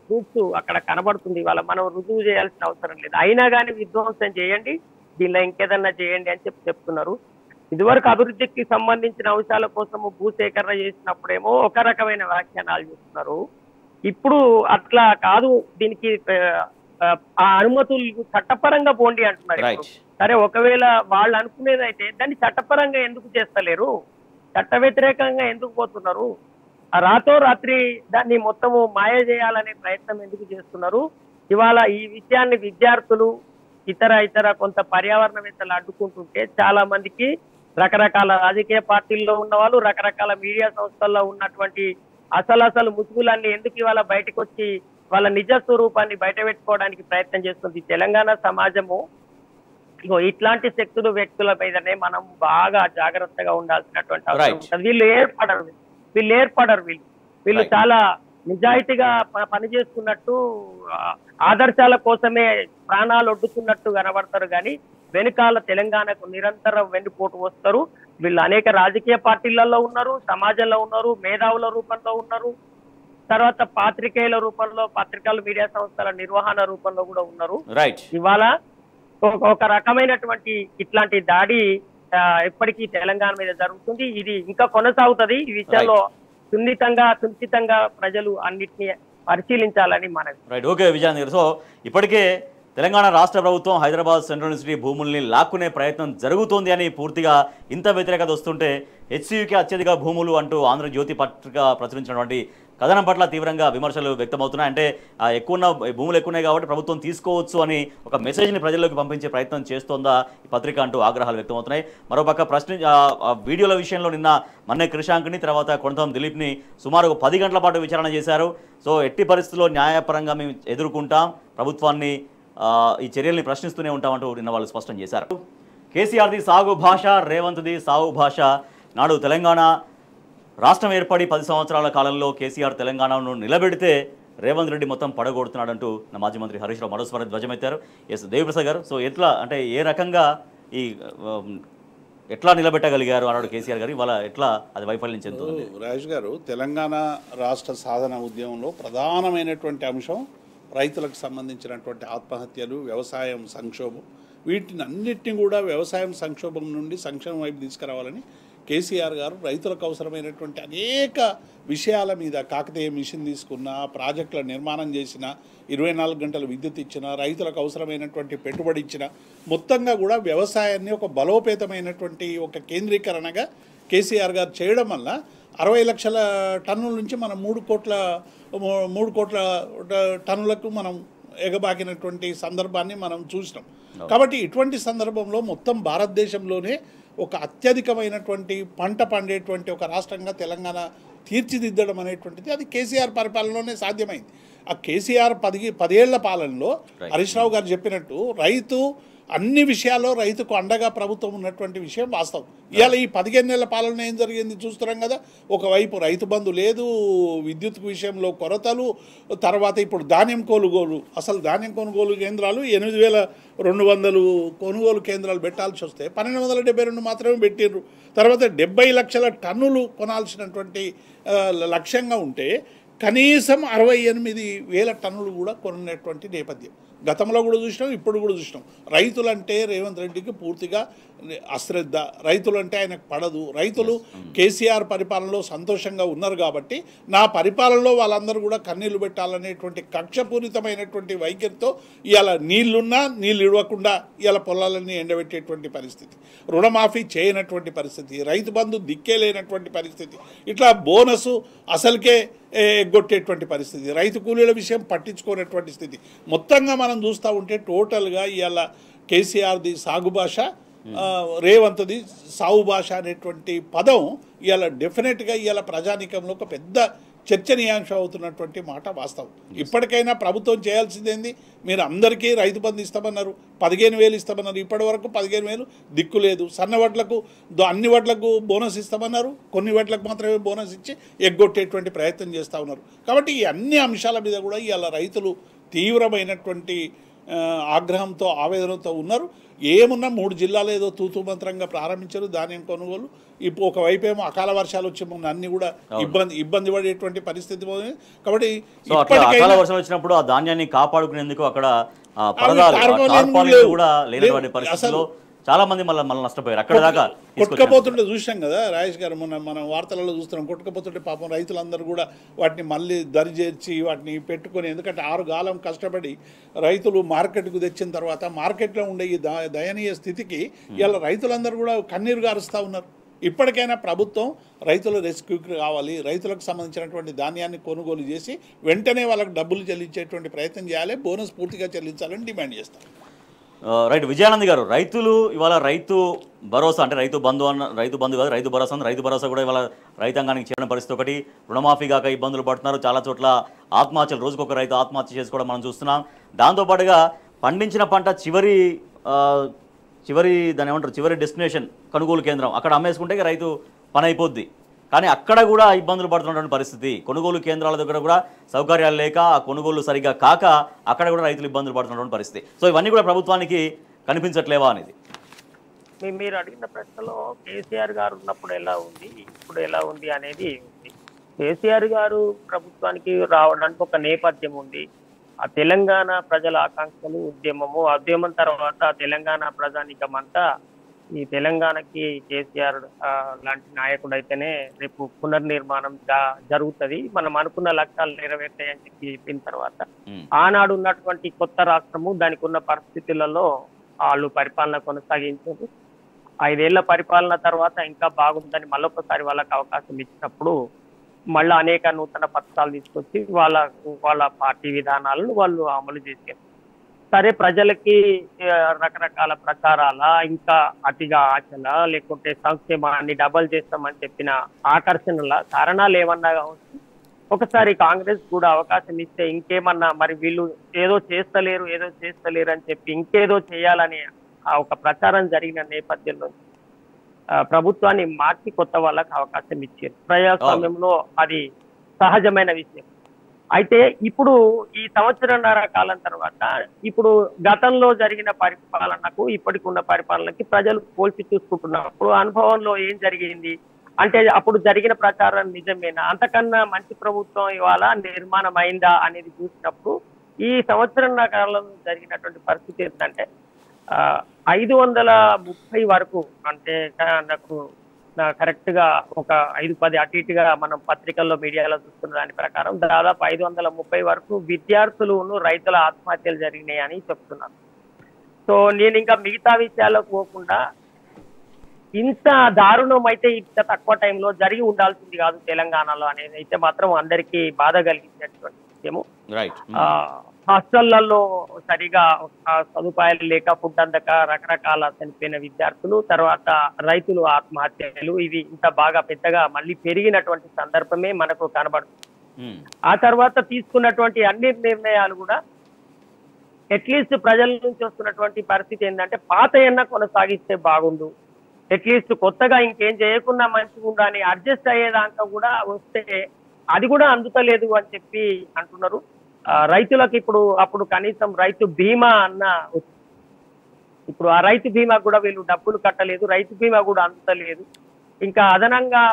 ప్రూఫ్స్ అక్కడ కనబడుతుంది. వాళ్ళ మనం రుజువు చేయాల్సిన అవసరం లేదు. అయినా కానీ విధ్వంసం చేయండి, దీనిలో ఇంకేదన్నా చేయండి అని చెప్తున్నారు. ఇదివరకు అభివృద్ధికి సంబంధించిన అంశాల కోసము భూసేకరణ చేసినప్పుడేమో ఒక రకమైన వ్యాఖ్యానాలు చేస్తున్నారు. ఇప్పుడు అట్లా కాదు, దీనికి ఆ అనుమతులు చట్టపరంగా పోండి అంటున్నారు. సరే, ఒకవేళ వాళ్ళు అనుకునేదైతే దాన్ని చట్టపరంగా ఎందుకు చేస్తలేరు, చట్ట వ్యతిరేకంగా ఎందుకు పోతున్నారు, రాతో రాత్రి దాన్ని మొత్తము మాయ చేయాలనే ప్రయత్నం ఎందుకు చేస్తున్నారు? ఇవాళ ఈ విషయాన్ని విద్యార్థులు ఇతర కొంత పర్యావరణవేత్తలు అడ్డుకుంటుంటే చాలా మందికి రకరకాల రాజకీయ పార్టీల్లో ఉన్న వాళ్ళు, రకరకాల మీడియా సంస్థల్లో ఉన్నటువంటి అసలు ముసుగులన్నీ ఎందుకు ఇవాళ బయటకు వచ్చి వాళ్ళ నిజ స్వరూపాన్ని బయట పెట్టుకోవడానికి ప్రయత్నం చేస్తుంది తెలంగాణ సమాజము. ఇట్లాంటి శక్తులు వ్యక్తుల మీదనే మనం బాగా జాగ్రత్తగా ఉండాల్సినటువంటి అవసరం ఉంటుంది. వీళ్ళు ఏర్పడరు, వీళ్ళు చాలా నిజాయితీగా పనిచేస్తున్నట్టు, ఆదర్శాల కోసమే ప్రాణాలు ఒడ్డుతున్నట్టు కనబడతారు. కానీ వెనుకాల తెలంగాణకు నిరంతరం వెన్నుపోటు వస్తారు. వీళ్ళు అనేక రాజకీయ పార్టీలలో ఉన్నారు, సమాజంలో ఉన్నారు, మేధావుల రూపంలో ఉన్నారు, తర్వాత పాత్రికేయుల రూపంలో, పత్రికలు మీడియా సంస్థల నిర్వహణ రూపంలో కూడా ఉన్నారు. ఇవాళ ఒక రకమైనటువంటి ఇట్లాంటి దాడి ఎప్పటికీ తెలంగాణ మీద జరుగుతుంది. ఇది ఇంకా కొనసాగుతుంది. ఈ విషయంలో సున్నితంగా ప్రజలు అన్నిటినీ పరిశీలించాలని మనకి. ఓకే విజయానంద్ గారు, సో ఇప్పటికే తెలంగాణ రాష్ట్ర ప్రభుత్వం హైదరాబాద్ సెంట్రల్ యూనివర్సిటీ భూముల్ని లాక్కునే ప్రయత్నం జరుగుతోంది అని పూర్తిగా ఇంత వ్యతిరేకత వస్తుంటే హెచ్సియుకి అత్యధిక భూములు అంటూ ఆంధ్రజ్యోతి పత్రిక ప్రచురించినటువంటి కథనం పట్ల తీవ్రంగా విమర్శలు వ్యక్తమవుతున్నాయి. అంటే భూములు ఎక్కువన్నాయి కాబట్టి ప్రభుత్వం తీసుకోవచ్చు అని ఒక మెసేజ్ని ప్రజల్లోకి పంపించే ప్రయత్నం చేస్తోందా ఈ పత్రిక అంటూ ఆగ్రహాలు వ్యక్తమవుతున్నాయి. మరోపక్క వీడియోల విషయంలో నిన్న మన్నే క్రిషాంక్ని, తర్వాత కొనతం దిలీప్ని సుమారు 10 గంటల పాటు విచారణ చేశారు. సో ఎట్టి పరిస్థితుల్లో న్యాయపరంగా మేము ఎదుర్కొంటాం, ప్రభుత్వాన్ని ఈ చర్యల్ని ప్రశ్నిస్తూనే ఉంటామంటూ నిన్న వాళ్ళు స్పష్టం చేశారు. కేసీఆర్ది సాగు భాష, రేవంత్ది సాగు భాష. నాడు తెలంగాణ రాష్ట్రం ఏర్పడి 10 సంవత్సరాల కాలంలో కేసీఆర్ తెలంగాణను నిలబెడితే రేవంత్ రెడ్డి మొత్తం పడగొడుతున్నాడంటూ నా మాజీ మంత్రి హరీష్ రావు మరోసారి ధ్వజమెత్తారు. దేవిప్రసాద్ గారు, సో ఎట్లా అంటే ఏ రకంగా ఎట్లా నిలబెట్టగలిగారు అన్నాడు కేసీఆర్ గారు, ఇవాళ ఎట్లా అది వైఫల్యం చెందుతుంది? రాజేష్ గారు, తెలంగాణ రాష్ట్ర సాధన ఉద్యమంలో ప్రధానమైనటువంటి అంశం రైతులకు సంబంధించినటువంటి ఆత్మహత్యలు, వ్యవసాయం సంక్షోభం, వీటిని అన్నిటిని కూడా వ్యవసాయం సంక్షోభం నుండి సంక్షేమం వైపు తీసుకురావాలని కేసీఆర్ గారు రైతులకు అవసరమైనటువంటి అనేక విషయాల మీద, కాకతీయ మిషన్ తీసుకున్న, ప్రాజెక్టుల నిర్మాణం చేసిన, 24 గంటల విద్యుత్ ఇచ్చిన, రైతులకు అవసరమైనటువంటి పెట్టుబడి ఇచ్చిన, మొత్తంగా కూడా వ్యవసాయాన్ని ఒక బలోపేతమైనటువంటి ఒక కేంద్రీకరణగా కేసీఆర్ గారు చేయడం వల్ల 60 లక్షల టన్నుల నుంచి మనం 3 కోట్ల టన్నులకు మనం ఎగబాకినటువంటి సందర్భాన్ని మనం చూసినాం. కాబట్టి ఇటువంటి సందర్భంలో మొత్తం భారతదేశంలోనే ఒక అత్యధికమైనటువంటి పంట పండేటువంటి ఒక రాష్ట్రంగా తెలంగాణ తీర్చిదిద్దడం అనేటువంటిది అది కేసీఆర్ పరిపాలనలోనే సాధ్యమైంది. ఆ కేసీఆర్ 10 ఏళ్ల పాలనలో హరీష్ రావు గారు చెప్పినట్టు రైతు అన్ని విషయాల్లో రైతుకు అండగా ప్రభుత్వం ఉన్నటువంటి విషయం వాస్తవం. ఇవాళ ఈ 15 ఏళ్ల పాలన ఏం జరిగింది చూస్తున్నాం కదా. ఒకవైపు రైతు బంధు లేదు, విద్యుత్ విషయంలో కొరతలు, తర్వాత ఇప్పుడు ధాన్యం కొనుగోలు, అసలు ధాన్యం కొనుగోలు కేంద్రాలు 8,200 కొనుగోలు కేంద్రాలు పెట్టాల్సి వస్తే 1,272 మాత్రమే పెట్టిర్రు. తర్వాత 70 లక్షల టన్నులు కొనాల్సినటువంటి లక్ష్యంగా ఉంటే కనీసం 68,000 టన్నులు కూడా కొన్నటువంటి నేపథ్యం గతంలో కూడా చూసినాం, ఇప్పుడు కూడా చూసినాం. రైతులంటే రేవంత్ రెడ్డికి పూర్తిగా అశ్రద్ధ, రైతులంటే ఆయనకు పడదు. రైతులు కేసీఆర్ పరిపాలనలో సంతోషంగా ఉన్నారు కాబట్టి నా పరిపాలనలో వాళ్ళందరూ కూడా కన్నీళ్లు పెట్టాలనేటువంటి కక్షపూరితమైనటువంటి వైఖరితో ఇవాళ నీళ్లున్నా నీళ్ళు ఇవ్వకుండా ఇవాళ పొలాలన్నీ ఎండబెట్టేటువంటి పరిస్థితి, రుణమాఫీ చేయనటువంటి పరిస్థితి, రైతు బంధు దిక్కే లేనటువంటి పరిస్థితి, ఇట్లా బోనసు అసలుకే ఎగ్గొట్టేటువంటి పరిస్థితి, రైతు కూలీల విషయం పట్టించుకునేటువంటి స్థితి. మొత్తంగా మనం చూస్తూ ఉంటే టోటల్గా ఇవాళ కేసీఆర్ది సాగు భాష, రేవంత్ది సాగు భాష అనేటువంటి పదం ఇవాళ డెఫినెట్గా ఇవాళ ప్రజానీకంలో ఒక పెద్ద చర్చనీయాంశం అవుతున్నటువంటి మాట వాస్తవం. ఇప్పటికైనా ప్రభుత్వం చేయాల్సిందేంది? మీరు అందరికీ రైతు బంధు ఇస్తామన్నారు, 15,000 ఇస్తామన్నారు. ఇప్పటి వరకు 15,000 దిక్కు లేదు. సన్న వడ్లకు అన్ని వడ్లకు బోనస్ ఇస్తామన్నారు, కొన్ని వడ్లకు మాత్రమే బోనస్ ఇచ్చి ఎగ్గొట్టేటువంటి ప్రయత్నం చేస్తూ ఉన్నారు. కాబట్టి ఈ అన్ని అంశాల మీద కూడా ఇవాళ రైతులు తీవ్రమైనటువంటి ఆగ్రహంతో ఆవేదనతో ఉన్నారు. ఏమున్నా 3 జిల్లాలు ఏదో తూతూ మంత్రంగా ప్రారంభించారు ధాన్యం కొనుగోలు. ఇప్పుడు ఒకవైపు ఏమో అకాల వర్షాలు వచ్చే ముందు అన్ని కూడా ఇబ్బంది పడేటువంటి పరిస్థితి. కాబట్టి అకాల వర్షాలు వచ్చినప్పుడు ఆ ధాన్యాన్ని కాపాడుకునేందుకు అక్కడ కూడా లేనటువంటి పరిస్థితుల్లో చాలా మంది మళ్ళీ నష్టపోయారు. అక్కడ దాకా కొట్టుకపోతుంటే చూసాం కదా రాజేష్ గారు, మనం వార్తలలో చూస్తున్నాం. కొట్టుకపోతుంటే పాపం రైతులందరూ కూడా వాటిని మళ్ళీ దరిచేర్చి వాటిని పెట్టుకొని, ఎందుకంటే 6 కాలం కష్టపడి రైతులు మార్కెట్కు తెచ్చిన తర్వాత మార్కెట్లో ఉండే ఈ దయనీయ స్థితికి ఇలా రైతులందరూ కూడా కన్నీరు గారుస్తూ ఉన్నారు. ఇప్పటికైనా ప్రభుత్వం రైతుల రెస్క్యూకి కావాలి, రైతులకు సంబంధించినటువంటి ధాన్యాన్ని కొనుగోలు చేసి వెంటనే వాళ్ళకి డబ్బులు చెల్లించేటువంటి ప్రయత్నం చేయాలి, బోనస్ పూర్తిగా చెల్లించాలని డిమాండ్ చేస్తాం. రైట్. విజయానంద్ గారు, రైతులు ఇవాళ రైతు భరోసా అంటే రైతు బంధు కాదు, రైతు భరోసా రైతు భరోసా కూడా ఇవాళ రైతాంగానికి చేరిన పరిస్థితి ఒకటి. రుణమాఫీ కాక ఇబ్బందులు పడుతున్నారు. చాలా చోట్ల ఆత్మహత్యలు, రోజుకొక రైతు ఆత్మహత్య చేసుకోవడం మనం చూస్తున్నాం. దాంతోపాటుగా పండించిన పంట చివరి డెస్టినేషన్ కొనుగోలు కేంద్రం అక్కడ అమ్మేసుకుంటే రైతు పని అయిపోద్ది. కానీ అక్కడ కూడా ఇబ్బందులు పడుతున్నటువంటి పరిస్థితి. కొనుగోలు కేంద్రాల దగ్గర కూడా సౌకర్యాలు లేక, ఆ కొనుగోలు సరిగ్గా కాక అక్కడ కూడా రైతులు ఇబ్బందులు పడుతున్నటువంటి పరిస్థితి. సో ఇవన్నీ కూడా ప్రభుత్వానికి కనిపించట్లేవా అనేది మీరు అడిగిన ప్రశ్నలో కేసీఆర్ గారు ఉన్నప్పుడు ఎలా ఉంది, ఇప్పుడు ఎలా ఉంది అనేది ఉంది. కేసీఆర్ గారు ప్రభుత్వానికి రావడానికి ఒక నేపథ్యం ఉంది. ఆ తెలంగాణ ప్రజల ఆకాంక్షలు, ఉద్యమం తర్వాత తెలంగాణ ప్రజానికం అంతా ఈ తెలంగాణకి కేసీఆర్ లాంటి నాయకుడు అయితేనే రేపు పునర్నిర్మాణం జరుగుతుంది, మనం అనుకున్న లక్ష్యాలు నెరవేర్తాయని చెప్పిన తర్వాత ఆనాడు ఉన్నటువంటి కొత్త రాష్ట్రము దానికి ఉన్న పరిస్థితులలో వాళ్ళు పరిపాలన కొనసాగించారు. 5 ఏళ్ల పరిపాలన తర్వాత ఇంకా బాగుందని మళ్ళొకసారి వాళ్ళకి అవకాశం ఇచ్చినప్పుడు మళ్ళీ అనేక నూతన పథకాలు తీసుకొచ్చి వాళ్ళ పార్టీ విధానాలను వాళ్ళు అమలు చేశారు. సరే, ప్రజలకి రకరకాల ప్రచారాల, ఇంకా అతిగా ఆశల, లేకుంటే సంక్షేమాన్ని డబల్ చేస్తామని చెప్పిన ఆకర్షణల కారణాలు ఏమన్నా కావచ్చు. ఒకసారి కాంగ్రెస్ కూడా అవకాశం ఇస్తే ఇంకేమన్నా మరి వీళ్ళు ఏదో చేస్తలేరు అని చెప్పి ఇంకేదో చేయాలని ఒక ప్రచారం జరిగిన నేపథ్యంలో ప్రభుత్వాన్ని మార్చి కొత్త వాళ్ళకి అవకాశం ఇచ్చారు. ప్రజాస్వామ్యంలో అది సహజమైన విషయం. అయితే ఇప్పుడు ఈ 1.5 సంవత్సరాల కాలం తర్వాత ఇప్పుడు గతంలో జరిగిన పరిపాలనకు ఇప్పటికి ఉన్న పరిపాలనకి ప్రజలు పోల్చి చూసుకుంటున్నప్పుడు అనుభవంలో ఏం జరిగింది అంటే, అప్పుడు జరిగిన ప్రచారం నిజమేనా, అంతకన్నా మంచి ప్రభుత్వం ఇవాళ నిర్మాణం అయిందా అనేది చూసినప్పుడు ఈ 1.5 సంవత్సరాల కాలంలో జరిగినటువంటి పరిస్థితి ఏంటంటే 530 వరకు, అంటే నాకు కరెక్ట్ గా ఒక 5-10 అటు ఇటుగా మనం పత్రికల్లో మీడియాలో చూస్తున్న దాని ప్రకారం దాదాపు 530 వరకు విద్యార్థులను రైతుల ఆత్మహత్యలు జరిగినాయి అని చెప్తున్నారు. సో నేను ఇంకా మిగతా విషయాలకు పోకుండా ఇంత దారుణం అయితే ఇంత తక్కువ టైంలో జరిగి ఉండాల్సింది కాదు తెలంగాణలో అనేది అయితే మాత్రం అందరికీ బాధ కలిగించేటువంటి విషయము. హాస్టళ్లలో సరిగా సదుపాయాలు లేక, ఫుడ్ అందక రకరకాల చనిపోయిన విద్యార్థులు, తర్వాత రైతులు ఆత్మహత్యలు, ఇవి ఇంత బాగా పెద్దగా మళ్ళీ పెరిగినటువంటి సందర్భమే మనకు కనబడుతుంది. ఆ తర్వాత తీసుకున్నటువంటి అన్ని నిర్ణయాలు కూడా అట్లీస్ట్ ప్రజల నుంచి వస్తున్నటువంటి పరిస్థితి ఏంటంటే పాత ఎన్న కొనసాగిస్తే బాగుండు, అట్లీస్ట్ కొత్తగా ఇంకేం చేయకుండా మంచిగా అని అడ్జస్ట్ అయ్యేదాకా కూడా వస్తే అది కూడా అందుతలేదు అని చెప్పి అంటున్నారు. రైతులకు అప్పుడు కనీసం రైతు బీమా అన్న, ఇప్పుడు ఆ రైతు బీమా కూడా వీళ్ళు డబ్బులు కట్టలేదు, రైతు బీమా కూడా అందుతలేదు. ఇంకా అదనంగా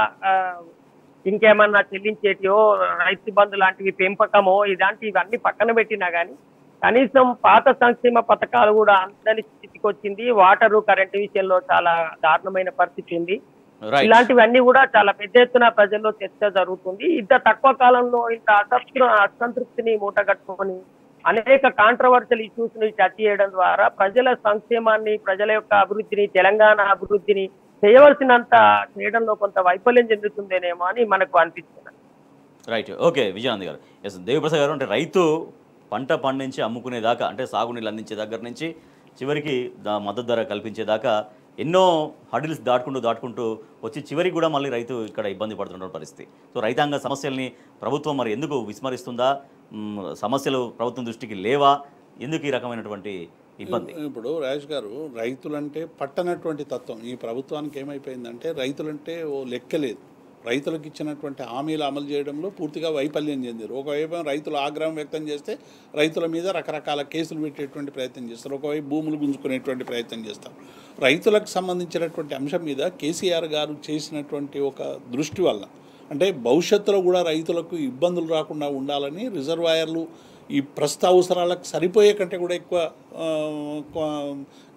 ఇంకేమన్నా చెల్లించేటివో, రైతు బంధు లాంటివి, పెంపకమో ఇవన్నీ పక్కన పెట్టినా కానీ కనీసం పాత సంక్షేమ పథకాలు కూడా అందని స్థితికి వచ్చింది. వాటరు, కరెంటు విషయంలో చాలా దారుణమైన పరిస్థితి ఉంది. ఇలాంటివన్నీ కూడా చాలా పెద్ద ఎత్తున ప్రజల్లో చర్చ జరుగుతుంది. ఇంత తక్కువ కాలంలో ఇంత అసంతృప్తిని మూటగట్టుకొని అనేక కాంట్రవర్షియల్ ఇష్యూస్ ని టచ్ చేయడం ద్వారా ప్రజల సంక్షేమాన్ని, ప్రజల యొక్క అభివృద్ధిని, తెలంగాణ అభివృద్ధిని చేయవలసినంత చేయడంలో కొంత వైఫల్యం చెందుతుందేనేమో అని మనకు అనిపిస్తుంది. రైట్. ఓకే విజయానంద్ గారు. ఎస్, దేవిప్రసాద్ గారు, అంటే రైతు పంట పండించి అమ్ముకునేదాకా, అంటే సాగునీళ్ళు అందించే దగ్గర నుంచి చివరికి మద్దతు ధర కల్పించేదాకా ఎన్నో హడిల్స్ దాటుకుంటూ వచ్చి చివరికి కూడా మళ్ళీ రైతు ఇక్కడ ఇబ్బంది పడుతున్న పరిస్థితి. సో రైతాంగ సమస్యల్ని ప్రభుత్వం మరి ఎందుకు విస్మరిస్తుందా, సమస్యలు ప్రభుత్వం దృష్టికి లేవా, ఎందుకు ఈ రకమైనటువంటి ఇబ్బంది? ఇప్పుడు రాజేష్ గారు, రైతులంటే పట్టనటువంటి తత్వం ఈ ప్రభుత్వానికి ఏమైపోయిందంటే, రైతులంటే ఓ లెక్కలేదు. రైతులకు ఇచ్చినటువంటి హామీలు అమలు చేయడంలో పూర్తిగా వైఫల్యం చెందారు. ఒకవైపు రైతులు ఆగ్రహం వ్యక్తం చేస్తే రైతుల మీద రకరకాల కేసులు పెట్టేటువంటి ప్రయత్నం చేస్తారు, ఒకవైపు భూములు గుంజుకునేటువంటి ప్రయత్నం చేస్తారు. రైతులకు సంబంధించినటువంటి అంశం మీద కేసీఆర్ గారు చేసినటువంటి ఒక దృష్టి వల్ల, అంటే భవిష్యత్తులో కూడా రైతులకు ఇబ్బందులు రాకుండా ఉండాలని రిజర్వాయర్లు ఈ ప్రస్తుత అవసరాలకు సరిపోయే కంటే కూడా ఎక్కువ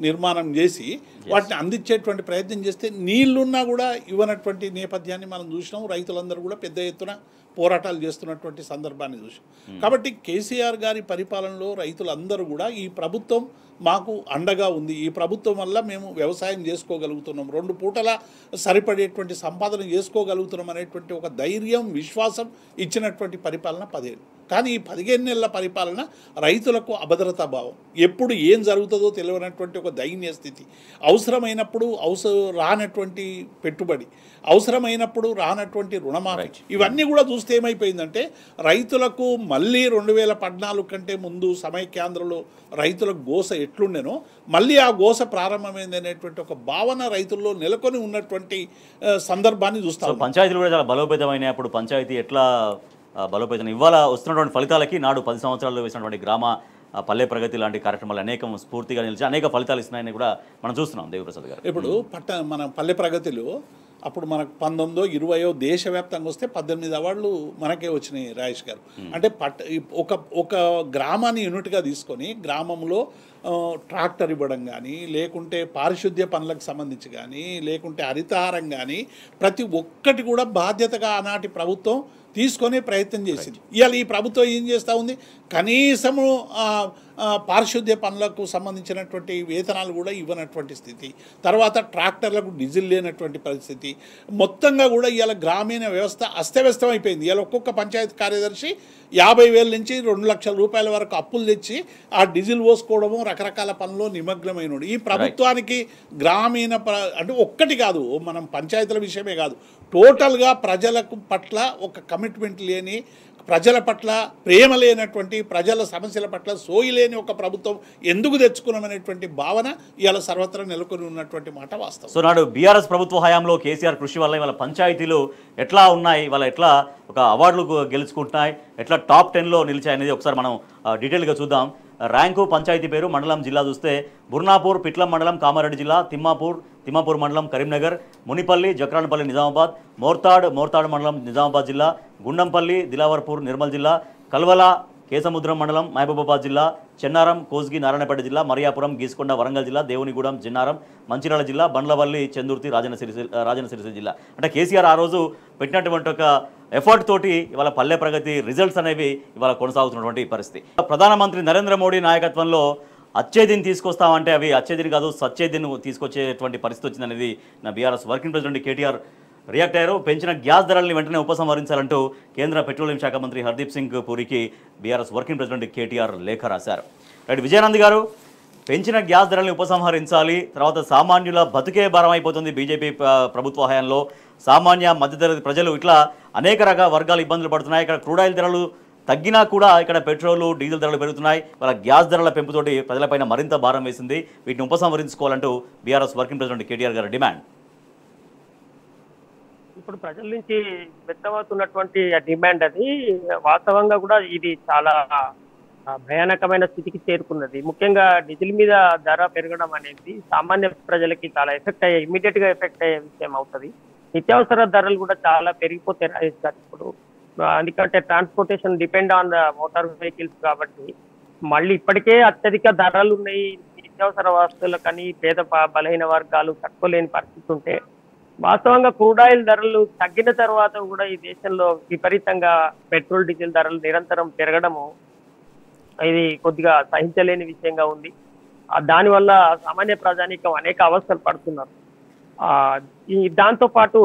నిర్మాణం చేసి వాటిని అందించేటువంటి ప్రయత్నం చేస్తే నీళ్లున్నా కూడా ఇవ్వనటువంటి నేపథ్యాన్ని మనం చూసినాం. రైతులందరూ కూడా పెద్ద ఎత్తున పోరాటాలు చేస్తున్నటువంటి సందర్భాన్ని చూసాం. కాబట్టి కేసీఆర్ గారి పరిపాలనలో రైతులందరూ కూడా ఈ ప్రభుత్వం మాకు అండగా ఉంది, ఈ ప్రభుత్వం వల్ల మేము వ్యవసాయం చేసుకోగలుగుతున్నాం, 2 పూటల సరిపడేటువంటి సంపాదన చేసుకోగలుగుతున్నాం అనేటువంటి ఒక ధైర్యం, విశ్వాసం ఇచ్చినటువంటి పరిపాలన 10 ఏళ్ళు. కానీ ఈ 15 నెలల పరిపాలన రైతులకు అభద్రతా భావం, ఎప్పుడు ఏం జరుగుతుందో తెలియనటువంటి ఒక దైన్య స్థితి, అవసరమైనప్పుడు రానటువంటి పెట్టుబడి, అవసరమైనప్పుడు రానటువంటి రుణమాఫీ, ఇవన్నీ కూడా చూస్తే ఏమైపోయిందంటే రైతులకు మళ్ళీ 2014 కంటే ముందు సమైక్యాంధ్రలో రైతులకు గోస ఎట్లుండెనో మళ్ళీ ఆ గోస ప్రారంభమైంది అనేటువంటి ఒక భావన రైతుల్లో నెలకొని ఉన్నటువంటి సందర్భాన్ని చూస్తాం. పంచాయతీలు కూడా చాలా బలోపేతమైన, అప్పుడు పంచాయతీ ఎట్లా బలోపేతం ఇవాళ వస్తున్నటువంటి ఫలితాలకి నాడు 10 సంవత్సరాల్లో వేసినటువంటి గ్రామ పల్లె ప్రగతి లాంటి కార్యక్రమాలు అనేకం స్ఫూర్తిగా నిలిచి అనేక ఫలితాలు ఇస్తున్నాయని కూడా మనం చూస్తున్నాం. దేవిప్రసాద్ గారు, ఇప్పుడు మన పల్లె ప్రగతిలో అప్పుడు మనకు 19, 20 దేశవ్యాప్తంగా వస్తే 18 అవార్డులు మనకే వచ్చినాయి రాజేష్ గారు. అంటే ఒక గ్రామాన్ని యూనిట్గా తీసుకొని గ్రామంలో ట్రాక్టర్ ఇవ్వడం కానీ, లేకుంటే పారిశుద్ధ్య పనులకు సంబంధించి కానీ, లేకుంటే హరితహారం కానీ, ప్రతి ఒక్కటి కూడా బాధ్యతగా ఆనాటి ప్రభుత్వం తీసుకునే ప్రయత్నం చేసింది. ఇవాళ ఈ ప్రభుత్వం ఏం చేస్తూ ఉంది, కనీసము పారిశుద్ధ్య పనులకు సంబంధించినటువంటి వేతనాలు కూడా ఇవ్వనటువంటి స్థితి, తర్వాత ట్రాక్టర్లకు డీజిల్ లేనటువంటి పరిస్థితి, మొత్తంగా కూడా ఇవాళ గ్రామీణ వ్యవస్థ అస్తవ్యస్తం అయిపోయింది. ఇవాళ ఒక్కొక్క పంచాయతీ కార్యదర్శి 50,000 నుంచి 2 లక్షల రూపాయల వరకు అప్పులు తెచ్చి ఆ డీజిల్ పోసుకోవడము, రకరకాల పనుల్లో నిమగ్నమైనడు. ఈ ప్రభుత్వానికి గ్రామీణ అంటే ఒక్కటి కాదు, మనం పంచాయతీల విషయమే కాదు, టోటల్గా ప్రజలకు పట్ల ఒక కమిట్మెంట్ లేని, ప్రజల పట్ల ప్రేమ లేనటువంటి, ప్రజల సమస్యల పట్ల సోయి లేని ఒక ప్రభుత్వం ఎందుకు తెచ్చుకున్నామనేటువంటి భావన ఇవాళ సర్వత్రా నెలకొని ఉన్నటువంటి మాట వాస్తవం. సో నాడు బీఆర్ఎస్ ప్రభుత్వ హయాంలో కేసీఆర్ కృషి వల్ల ఇవాళ పంచాయతీలు ఎట్లా ఉన్నాయి, ఇవాళ ఎట్లా ఒక అవార్డులు గెలుచుకుంటున్నాయి, ఎట్లా టాప్ 10లో నిలిచాయి అనేది ఒకసారి మనం డీటెయిల్గా చూద్దాం. ర్యాంకు పంచాయతీ పేరు, మండలం, జిల్లా చూస్తే బుర్నాపూర్ పిట్లం మండలం కామారెడ్డి జిల్లా, తిమ్మాపూర్ మండలం కరీంనగర్, మునిపల్లి జక్రాన్పల్లి నిజామాబాద్, మోర్తాడ్ మండలం నిజామాబాద్ జిల్లా, గుండంపల్లి దిలావర్పూర్ నిర్మల్ జిల్లా, కల్వల కేసముద్రం మండలం మహబూబాబాద్ జిల్లా, చెన్నారం కోస్గి నారాయణపేట జిల్లా, మరియాపురం గీసుకొండ వరంగల్ జిల్లా, దేవునిగూడెం జిన్నారం మంచిర్యాల జిల్లా, బండ్లవల్లి చెందుర్తి రాజన్న సిరిసిల్ల జిల్లా. అంటే కేసీఆర్ ఆ రోజు పెట్టినటువంటి ఒక ఎఫర్ట్ తోటి ఇవాళ పల్లె ప్రగతి రిజల్ట్స్ అనేవి ఇవాళ కొనసాగుతున్నటువంటి పరిస్థితి. ప్రధానమంత్రి నరేంద్ర మోడీ నాయకత్వంలో అచ్చేదిని తీసుకొస్తామంటే అవి అచ్చేదిని కాదు సచ్చేదిని తీసుకొచ్చేటువంటి పరిస్థితి వచ్చిందనేది నా BRS working president KTR react అయ్యారు. పెంచిన గ్యాస్ ధరల్ని వెంటనే ఉపసంహరించాలంటూ కేంద్ర పెట్రోలియం శాఖ మంత్రి హర్దీప్ సింగ్ పూరికి బీఆర్ఎస్ వర్కింగ్ ప్రెసిడెంట్ కేటీఆర్ లేఖ రాశారు. రైట్, విజయానంద్ గారు, పెంచిన గ్యాస్ ధరల్ని ఉపసంహరించాలి, తర్వాత సామాన్యుల బతుకే భారం అయిపోతుంది బీజేపీ ప్రభుత్వ హయాంలో, సామాన్య మధ్యతరగతి ప్రజలు ఇట్లా అనేక రకాల వర్గాలు ఇబ్బందులు పడుతున్నాయి. ఇక్కడ క్రూడ్ ఆయిల్ ధరలు తగ్గినా కూడా ఇక్కడ పెట్రోలు డీజిల్ ధరలు పెరుగుతున్నాయి. వాళ్ళ గ్యాస్ ధరల పెంపుతోటి ప్రజలపైన మరింత భారం వేసింది. వీటిని ఉపసంహరించుకోవాలంటూ బీఆర్ఎస్ వర్కింగ్ ప్రెసిడెంట్ కేటీఆర్ గారి డిమాండ్. ఇప్పుడు ప్రజల నుంచి వ్యక్తమవుతున్నటువంటి డిమాండ్ అది వాస్తవంగా కూడా ఇది చాలా భయానకమైన స్థితికి చేరుకున్నది. ముఖ్యంగా డీజిల్ మీద ధర పెరగడం అనేది సామాన్య ప్రజలకి చాలా ఇమీడియట్ గా ఎఫెక్ట్ అయ్యే విషయం అవుతుంది. నిత్యావసర ధరలు కూడా చాలా పెరిగిపోతాయి ఇప్పుడు, ఎందుకంటే transportation depend on the motor vehicles కాబట్టి మళ్ళీ ఇప్పటికే అత్యధిక ధరలు ఉన్నాయి. నిత్యావసర వస్తువులకని పేద బలహీన వర్గాలు తట్టుకోలేని పరిస్థితి ఉంటే వాస్తవంగా క్రూడ్ ఆయిల్ ధరలు తగ్గిన తర్వాత కూడా ఈ దేశంలో విపరీతంగా పెట్రోల్ డీజిల్ ధరలు నిరంతరం పెరగడము ఇది కొద్దిగా సహించలేని విషయంగా ఉంది. దానివల్ల సామాన్య ప్రజానీకం అనేక అవస్థలు పడుతున్నారు. దాంతో పాటు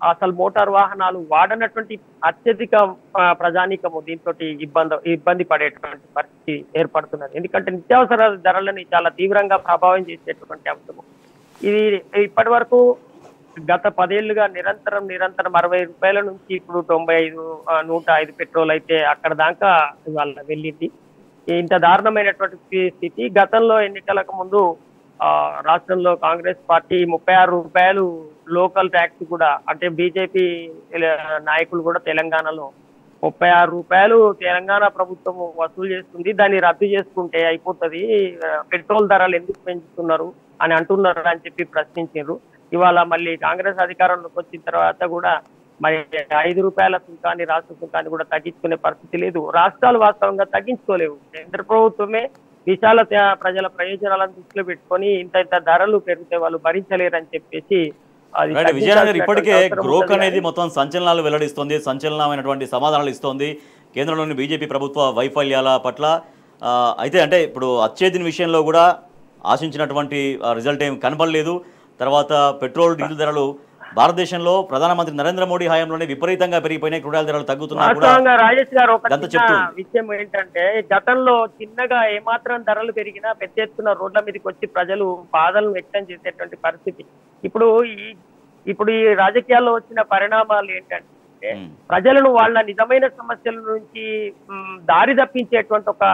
అసలు మోటార్ వాహనాలు వాడనటువంటి అత్యధిక ప్రజానీకము దీంతో ఇబ్బంది పడేటువంటి పరిస్థితి ఏర్పడుతున్నది. ఎందుకంటే నిత్యావసర ధరలని చాలా తీవ్రంగా ప్రభావం చేసేటువంటి అంశము. ఇది ఇప్పటి వరకు గత 10 ఏళ్లుగా నిరంతరం 60 రూపాయల నుంచి ఇప్పుడు 95, 105 పెట్రోల్ అయితే అక్కడ దాకా ఇవాళ వెళ్ళింది. ఇంత దారుణమైనటువంటి స్థితి. గతంలో ఎన్నికలకు ముందు రాష్ట్రంలో కాంగ్రెస్ పార్టీ 36 రూపాయలు లోకల్ ట్యాక్స్ కూడా, అంటే బీజేపీ నాయకులు కూడా తెలంగాణలో 36 రూపాయలు తెలంగాణ ప్రభుత్వం వసూలు చేస్తుంది, దాన్ని రద్దు చేసుకుంటే అయిపోతుంది, పెట్రోల్ ధరలు ఎందుకు పెంచుతున్నారు అని అంటున్నారు అని చెప్పి ప్రశ్నించారు. ఇవాళ మళ్ళీ కాంగ్రెస్ అధికారంలోకి వచ్చిన తర్వాత కూడా మరి 5 రూపాయల సుంకాన్ని, రాష్ట్ర సుంకాన్ని కూడా తగ్గించుకునే పరిస్థితి లేదు. రాష్ట్రాలు వాస్తవంగా తగ్గించుకోలేవు. కేంద్ర ప్రభుత్వమే విశాల ప్రజల ప్రయోజనాలను దృష్టిలో పెట్టుకొని ఇంత ధరలు పెరిగితే వాళ్ళు భరించలేరని చెప్పేసి విజయనగర్ ఇప్పటికే గ్రోక్ అనేది మొత్తం సంచలనాలు వెల్లడిస్తోంది, సంచలనమైనటువంటి సమాధానాలు ఇస్తోంది కేంద్రంలోని బీజేపీ ప్రభుత్వ వైఫల్యాల పట్ల. అయితే అంటే ఇప్పుడు అచ్చేదిన విషయంలో కూడా ఆశించినటువంటి రిజల్ట్ ఏం కనపడలేదు. తర్వాత పెట్రోల్ డీజిల్ ధరలు భారతదేశంలో ప్రధానమంత్రి నరేంద్ర మోడీ హయాంలోనే విపరీతంగా పెరిగిపోయినాయి, క్రూడాయిల్ ధరలు తగ్గుతున్నా కూడా. రాజేష్ గారు, ఒక విషయం ఏంటంటే గతంలో చిన్నగా ఏమాత్రం ధరలు పెరిగినా పెద్ద ఎత్తున రోడ్ల మీదకి వచ్చి ప్రజలు బాధలను వ్యక్తం చేసేటువంటి పరిస్థితి. ఇప్పుడు ఈ రాజకీయాల్లో వచ్చిన పరిణామాలు ఏంటంటే ప్రజలను వాళ్ళ నిజమైన సమస్యల నుంచి దారి తప్పించేటువంటి ఒక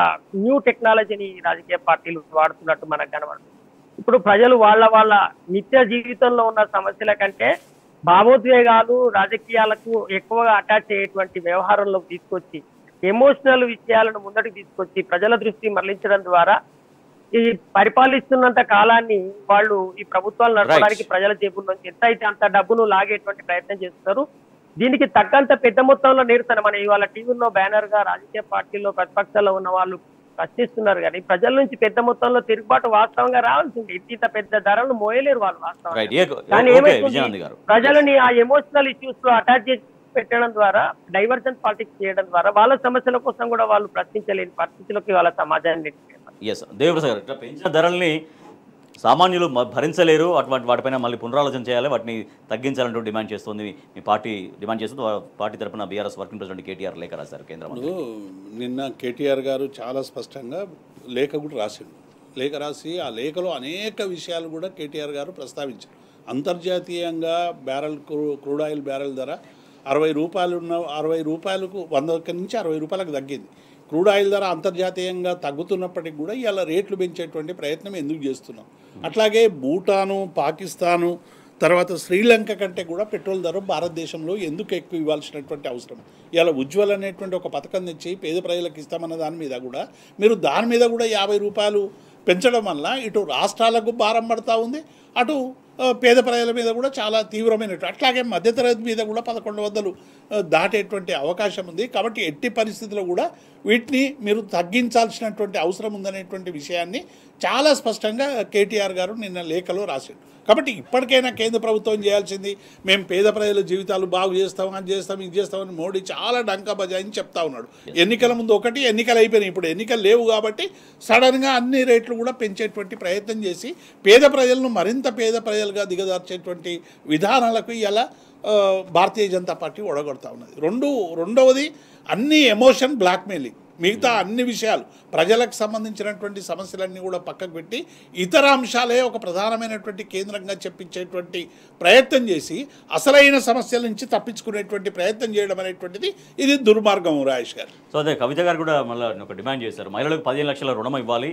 న్యూ టెక్నాలజీని రాజకీయ పార్టీలు వాడుతున్నట్టు మనకు కనబడుతుంది. ఇప్పుడు ప్రజలు వాళ్ళ నిత్య జీవితంలో ఉన్న సమస్యల కంటే భావోద్వేగాలు, రాజకీయాలకు ఎక్కువగా అటాచ్ అయ్యేటువంటి వ్యవహారంలోకి తీసుకొచ్చి ఎమోషనల్ విషయాలను ముందటికి తీసుకొచ్చి ప్రజల దృష్టి మళ్లించడం ద్వారా ఈ పరిపాలిస్తున్నంత కాలాన్ని వాళ్ళు ఈ ప్రభుత్వాలు నడపడానికి ప్రజల జేబుల నుంచి ఎంత అయితే అంత డబ్బును లాగేటువంటి ప్రయత్నం చేస్తున్నారు. దీనికి తగ్గంత పెద్ద మొత్తంలో నిరసన మన ఇవాళ టీవీలో బ్యానర్ గా రాజకీయ పార్టీల్లో ప్రతిపక్షాల్లో ఉన్న వాళ్ళు ప్రశ్నిస్తున్నారు, కానీ ప్రజల నుంచి పెద్ద మొత్తంలో తిరుగుబాటు వాస్తవంగా రావాల్సింది. ఇంత పెద్ద ధరలు మోయలేరు వాళ్ళు వాస్తవంగా. కానీ ఏమైతుంది, ప్రజలని ఆ ఎమోషనల్ ఇష్యూస్ లో అటాచ్ చేసి పెట్టడం ద్వారా, డైవర్జన్ పాలిటిక్స్ చేయడం ద్వారా వాళ్ళ సమస్యల కోసం కూడా వాళ్ళు ప్రశ్నించలేని పరిస్థితిలోకి వాళ్ళ సమాజాన్ని దేవప్రసాద్ గారు పెంచిన ధరల్ని సామాన్యులు భరించలేరు, అటువంటి వాటిపైన మళ్ళీ పునరాలోచన చేయాలి, వాటిని తగ్గించాలంటూ డిమాండ్ చేస్తుంది మీ పార్టీ. డిమాండ్ చేస్తూ పార్టీ తరఫున బీఆర్ఎస్ వర్కింగ్ ప్రెసిడెంట్ కేటీఆర్ లేఖ రాశారు కేంద్రం. నిన్న కేటీఆర్ గారు చాలా స్పష్టంగా లేఖ కూడా రాసిండు. లేఖ రాసి ఆ లేఖలో అనేక విషయాలు కూడా కేటీఆర్ గారు ప్రస్తావించారు. అంతర్జాతీయంగా క్రూడ్ ఆయిల్ బ్యారెల్ ధర 60 రూపాయలు ఉన్న 60 రూపాయలకు 100 నుంచి 60 రూపాయలకు తగ్గింది. క్రూడ్ ఆయిల్ ధర అంతర్జాతీయంగా తగ్గుతున్నప్పటికీ కూడా ఇలా రేట్లు పెంచేటువంటి ప్రయత్నం ఎందుకు చేస్తున్నాం? అట్లాగే భూటాను, పాకిస్తాను, తర్వాత శ్రీలంక కంటే కూడా పెట్రోల్ ధర భారతదేశంలో ఎందుకు ఎక్కువ ఇవ్వాల్సినటువంటి అవసరం? ఇలా ఉజ్వల్ అనేటువంటి ఒక పథకం తెచ్చి పేద ప్రజలకు ఇస్తామన్న దాని మీద కూడా మీరు దాని మీద కూడా 50 రూపాయలు పెంచడం వల్ల ఇటు రాష్ట్రాలకు భారం పడుతూ ఉంది, అటు పేద ప్రజల మీద కూడా చాలా తీవ్రమైనట్టు, అట్లాగే మధ్యతరగతి మీద కూడా 1100 దాటేటువంటి అవకాశం ఉంది. కాబట్టి ఎట్టి పరిస్థితుల్లో కూడా వీటిని మీరు తగ్గించాల్సినటువంటి అవసరం ఉందనేటువంటి విషయాన్ని చాలా స్పష్టంగా కేటీఆర్ గారు నిన్న లేఖలో రాశారు. కాబట్టి ఇప్పటికైనా కేంద్ర ప్రభుత్వం చేయాల్సింది, మేము పేద ప్రజల జీవితాలు బాగు చేస్తాం, అది చేస్తాం, ఇది చేస్తామని మోడీ చాలా డంకా బజాయిని చెప్తా ఉన్నాడు. ఎన్నికల ముందు ఒకటి, ఎన్నికలు అయిపోయినాయి, ఇప్పుడు ఎన్నికలు లేవు కాబట్టి సడన్గా అన్ని రేట్లు కూడా పెంచేటువంటి ప్రయత్నం చేసి పేద ప్రజలను మరింత పేద ప్రజలుగా దిగజార్చేటువంటి విధానాలకు ఇలా భారతీయ జనతా పార్టీ ఒడగొడతా ఉన్నది. రెండవది అన్ని ఎమోషన్ బ్లాక్మెయిలింగ్, మిగతా అన్ని విషయాలు ప్రజలకు సంబంధించినటువంటి సమస్యలన్నీ కూడా పక్కకు పెట్టి ఇతర అంశాలే ఒక ప్రధానమైనటువంటి కేంద్రంగా చెప్పించేటువంటి ప్రయత్నం చేసి అసలైన సమస్యల నుంచి తప్పించుకునేటువంటి ప్రయత్నం చేయడం అనేటువంటిది ఇది దుర్మార్గం. రాజేష్ గారు, సో అదే కవిత గారు కూడా మళ్ళీ ఒక డిమాండ్ చేశారు, మహిళలకు 15 లక్షల రుణం ఇవ్వాలి,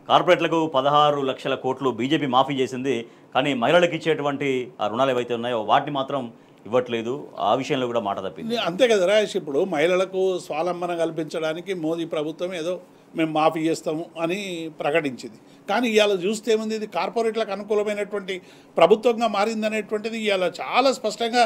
కార్పొరేట్లకు 16 లక్షల కోట్లు బీజేపీ మాఫీ చేసింది, కానీ మహిళలకు ఇచ్చేటువంటి ఆ రుణాలు ఏవైతే ఉన్నాయో వాటిని మాత్రం ఇవ్వట్లేదు, ఆ విషయంలో కూడా మాట తప్పింది. అంతే కదా రాజేష్, ఇప్పుడు మహిళలకు స్వావలంబన కల్పించడానికి మోదీ ప్రభుత్వం ఏదో మేము మాఫీ చేస్తాము అని ప్రకటించింది, కానీ ఇవాళ చూస్తే ఏముంది, ఇది కార్పొరేట్లకు అనుకూలమైనటువంటి ప్రభుత్వంగా మారిందనేటువంటిది ఇవాళ చాలా స్పష్టంగా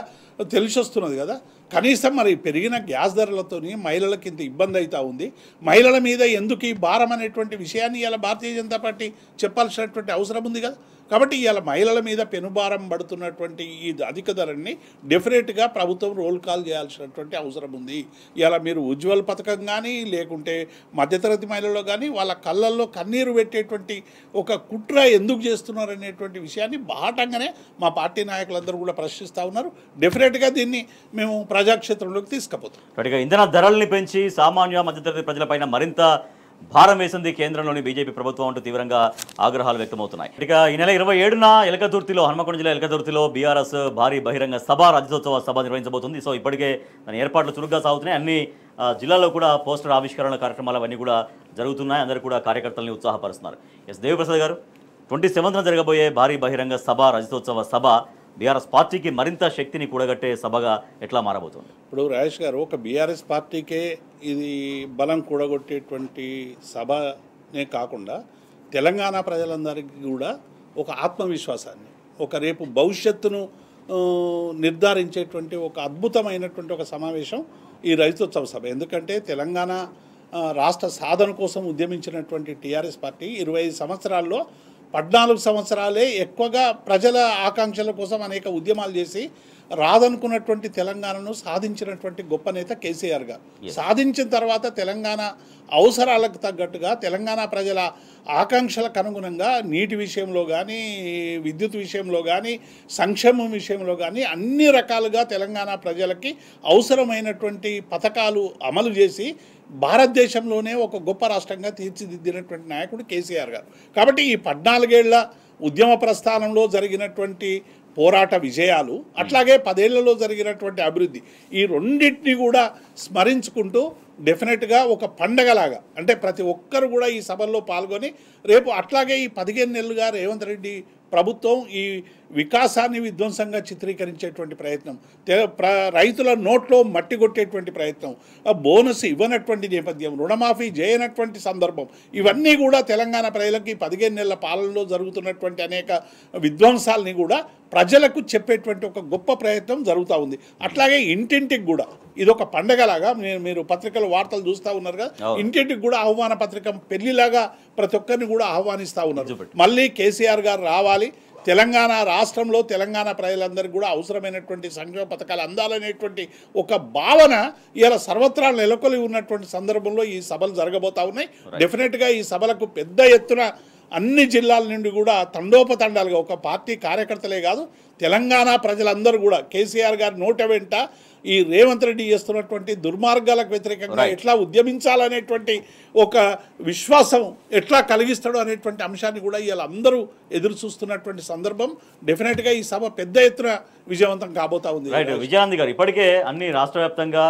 తెలిసి వస్తున్నది కదా. కనీసం మరి పెరిగిన గ్యాస్ ధరలతోని మహిళలకు ఇంత ఇబ్బంది అవుతూ ఉంది, మహిళల మీద ఎందుకు ఈ భారం అనేటువంటి విషయాన్ని ఇవాళ భారతీయ జనతా పార్టీ చెప్పాల్సినటువంటి అవసరం ఉంది కదా. కాబట్టి ఇవాళ మహిళల మీద పెనుభారం పడుతున్నటువంటి ఈ అధిక ధరని డెఫినెట్గా ప్రభుత్వం రోల్ కాల్ చేయాల్సినటువంటి అవసరం ఉంది. ఇలా మీరు ఉజ్వల్ పథకం కానీ లేకుంటే మధ్యతరగతి మహిళల్లో కానీ వాళ్ళ కళ్ళల్లో కన్నీరు పెట్టేటువంటి ఒక కుట్ర ఎందుకు చేస్తున్నారు అనేటువంటి విషయాన్ని బాటంగానే మా పార్టీ నాయకులందరూ కూడా ప్రశ్నిస్తూ ఉన్నారు. డెఫినెట్గా దీన్ని మేము ప్రజాక్షేత్రంలోకి తీసుకుపోతాం. ఇంధన ధరల్ని పెంచి సామాన్య మధ్యతరగతి ప్రజలపైన మరింత భారం వేసింది కేంద్రంలోని బీజేపీ ప్రభుత్వం అంటూ తీవ్రంగా ఆగ్రహాలు వ్యక్తమవుతున్నాయి. ఇక ఈ నెల 27న ఎలకతుర్తిలో, హన్మకొండ జిల్లా ఎలకతుర్తిలో బీఆర్ఎస్ భారీ బహిరంగ సభ, రజతోత్సవ సభ నిర్వహించబోతుంది. సో ఇప్పటికే దాని ఏర్పాట్లు చురుగ్గా సాగుతున్నాయి. అన్ని జిల్లాల్లో కూడా పోస్టర్ ఆవిష్కరణ కార్యక్రమాలు అవన్నీ కూడా జరుగుతున్నాయి. అందరూ కూడా కార్యకర్తల్ని ఉత్సాహపరుస్తున్నారు. దేవిప్రసాద్ గారు, 27న జరగబోయే భారీ బహిరంగ సభ, రజతోత్సవ సభ బీఆర్ఎస్ పార్టీకి మరింత శక్తిని కూడగట్టే సభగా ఎట్లా మారబోతుంది? ఇప్పుడు రాజేష్ గారు, ఒక బీఆర్ఎస్ పార్టీకే ఇది బలం కూడగొట్టేటువంటి సభనే కాకుండా తెలంగాణ ప్రజలందరికీ కూడా ఒక ఆత్మవిశ్వాసాన్ని, ఒక రేపు భవిష్యత్తును నిర్ధారించేటువంటి ఒక అద్భుతమైనటువంటి ఒక సమావేశం ఈ రజతోత్సవ సభ. ఎందుకంటే తెలంగాణ రాష్ట్ర సాధన కోసం ఉద్యమించినటువంటి టీఆర్ఎస్ పార్టీ 25 సంవత్సరాల్లో 14 సంవత్సరాలే ఎక్కువగా ప్రజల ఆకాంక్షల కోసం అనేక ఉద్యమాలు చేసి రాదనుకున్నటువంటి తెలంగాణను సాధించినటువంటి గొప్ప నేత కేసీఆర్ గారు. సాధించిన తర్వాత తెలంగాణ అవసరాలకు తగ్గట్టుగా, తెలంగాణ ప్రజల ఆకాంక్షలకు అనుగుణంగా నీటి విషయంలో కానీ, విద్యుత్ విషయంలో కానీ, సంక్షేమం విషయంలో కానీ అన్ని రకాలుగా తెలంగాణ ప్రజలకి అవసరమైనటువంటి పథకాలు అమలు చేసి భారతదేశంలోనే ఒక గొప్ప రాష్ట్రంగా తీర్చిదిద్దినటువంటి నాయకుడు కేసీఆర్ గారు. కాబట్టి ఈ 14 ఏళ్ల ఉద్యమ ప్రస్థానంలో జరిగినటువంటి పోరాట విజయాలు, అట్లాగే 10 ఏళ్లలో జరిగినటువంటి అభివృద్ధి, ఈ రెండింటిని కూడా స్మరించుకుంటూ డెఫినెట్గా ఒక పండగలాగా, అంటే ప్రతి ఒక్కరు కూడా ఈ సభల్లో పాల్గొని రేపు అట్లాగే ఈ 15 నెలలుగా రేవంత్ రెడ్డి ప్రభుత్వం ఈ వికాసాన్ని విధ్వంసంగా చిత్రీకరించేటువంటి ప్రయత్నం, రైతుల నోట్లో మట్టి కొట్టేటువంటి ప్రయత్నం, బోనస్ ఇవ్వనటువంటి నేపథ్యం, రుణమాఫీ చేయనటువంటి సందర్భం, ఇవన్నీ కూడా తెలంగాణ ప్రజలకి 15 నెలల పాలనలో జరుగుతున్నటువంటి అనేక విధ్వంసాలని కూడా ప్రజలకు చెప్పేటువంటి ఒక గొప్ప ప్రయత్నం జరుగుతూ ఉంది. అట్లాగే ఇంటింటికి కూడా ఇదొక పండగలాగా, మీరు పత్రికల వార్తలు చూస్తూ ఉన్నారు కదా, ఇంటింటికి కూడా ఆహ్వాన పత్రిక పెళ్లిలాగా ప్రతి ఒక్కరిని కూడా ఆహ్వానిస్తూ ఉన్నారు. మళ్ళీ కేసీఆర్ గారు రావాలి, తెలంగాణ రాష్ట్రంలో తెలంగాణ ప్రజలందరికీ కూడా అవసరమైనటువంటి సంక్షేమ పథకాలు అందాలనేటువంటి ఒక భావన ఇలా సర్వత్రా నెలకొలి ఉన్నటువంటి సందర్భంలో ఈ సభలు జరగబోతా ఉన్నాయి. డెఫినెట్గా ఈ సభలకు పెద్ద ఎత్తున అన్ని జిల్లాల నుండి కూడా తండోపతండాలుగా, ఒక పార్టీ కార్యకర్తలే కాదు తెలంగాణ ప్రజలందరూ కూడా కేసీఆర్ గారి నోట వెంట ఈ రేవంత్ రెడ్డి చేస్తున్నటువంటి దుర్మార్గాలకు వ్యతిరేకంగా ఎట్లా ఉద్యమించాలనేటువంటి ఒక విశ్వాసం ఎట్లా కలిగిస్తాడో అనేటువంటి అంశాన్ని కూడా ఇలా అందరూ ఎదురు చూస్తున్నటువంటి సందర్భం. డెఫినెట్గా ఈ సభ పెద్ద ఎత్తున విజయవంతం కాబోతా ఉంది. రైట్ విజయానంద్ గారు, ఇప్పటికే అన్ని రాష్ట్ర వ్యాప్తంగా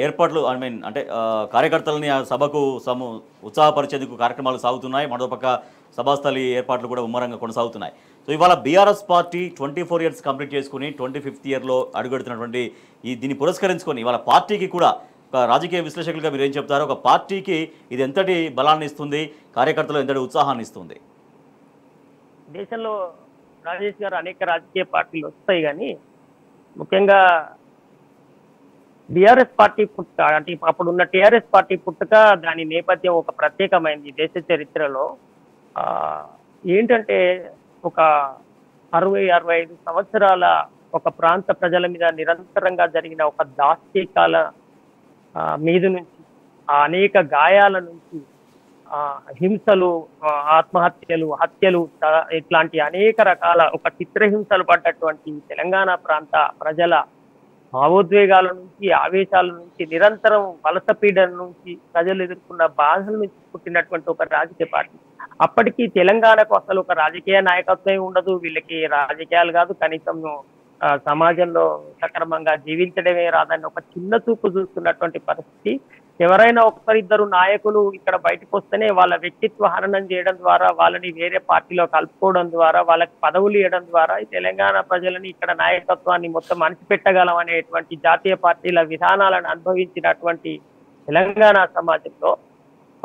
ఏర్పాట్లు అంటే కార్యకర్తలని ఆ సభకు ఉత్సాహపరిచేందుకు కార్యక్రమాలు సాగుతున్నాయి. మరోపక్క సభాస్థలి ఏర్పాట్లు కూడా ముమ్మరంగా కొనసాగుతున్నాయి. సో ఇవాళ బీఆర్ఎస్ పార్టీ 24 ఇయర్స్ కంప్లీట్ చేసుకుని 25th ఇయర్లో అడుగుపెడుతున్నటువంటి దీన్ని పురస్కరించుకొని ఇవాళ పార్టీకి కూడా ఒక రాజకీయ విశ్లేషకులుగా మీరు ఏం చెప్తారు? ఒక పార్టీకి ఇది ఎంతటి బలాన్ని ఇస్తుంది, కార్యకర్తలు ఎంతటి ఉత్సాహాన్ని ఇస్తుంది? దేశంలో రాజేష్ గారు అనేక రాజకీయ పార్టీలు వస్తాయి, కానీ ముఖ్యంగా బీఆర్ఎస్ పార్టీ పుట్టుక, అంటే అప్పుడున్న టీఆర్ఎస్ పార్టీ పుట్టుక, దాని నేపథ్యం ఒక ప్రత్యేకమైంది దేశ చరిత్రలో. ఏంటంటే ఒక 60-65 సంవత్సరాల ఒక ప్రాంత ప్రజల మీద నిరంతరంగా జరిగిన ఒక దాష్టీకాల మీద నుంచి, అనేక గాయాల నుంచి, హింసలు, ఆత్మహత్యలు, హత్యలు, ఇట్లాంటి అనేక రకాల ఒక చిత్రహింసలు పడ్డటువంటి తెలంగాణ ప్రాంత ప్రజల భావోద్వేగాల నుంచి, ఆవేశాల నుంచి, నిరంతరం వలస పీడన నుంచి, ప్రజలు ఎదుర్కొన్న బాధల నుంచి పుట్టినటువంటి ఒక రాజకీయ పార్టీ. అప్పటికి తెలంగాణకు అసలు ఒక రాజకీయ నాయకత్వం ఉండదు, వీళ్ళకి రాజకీయాలు కాదు, కనీసం సమాజంలో సక్రమంగా జీవించడమే రాదని ఒక చిన్న చూపు చూస్తున్నటువంటి పరిస్థితి. ఎవరైనా ఒకరిద్దరు నాయకులు ఇక్కడ బయటకు వస్తేనే వాళ్ళ వ్యక్తిత్వ హననం చేయడం ద్వారా, వాళ్ళని వేరే పార్టీలో కలుపుకోవడం ద్వారా, వాళ్ళకి పదవులు ఇవ్వడం ద్వారా ఈ తెలంగాణ ప్రజలని ఇక్కడ నాయకత్వాన్ని మొత్తం అణిచిపెట్టగలం అనేటువంటి జాతీయ పార్టీల విధానాలను అనుభవించినటువంటి తెలంగాణ సమాజంలో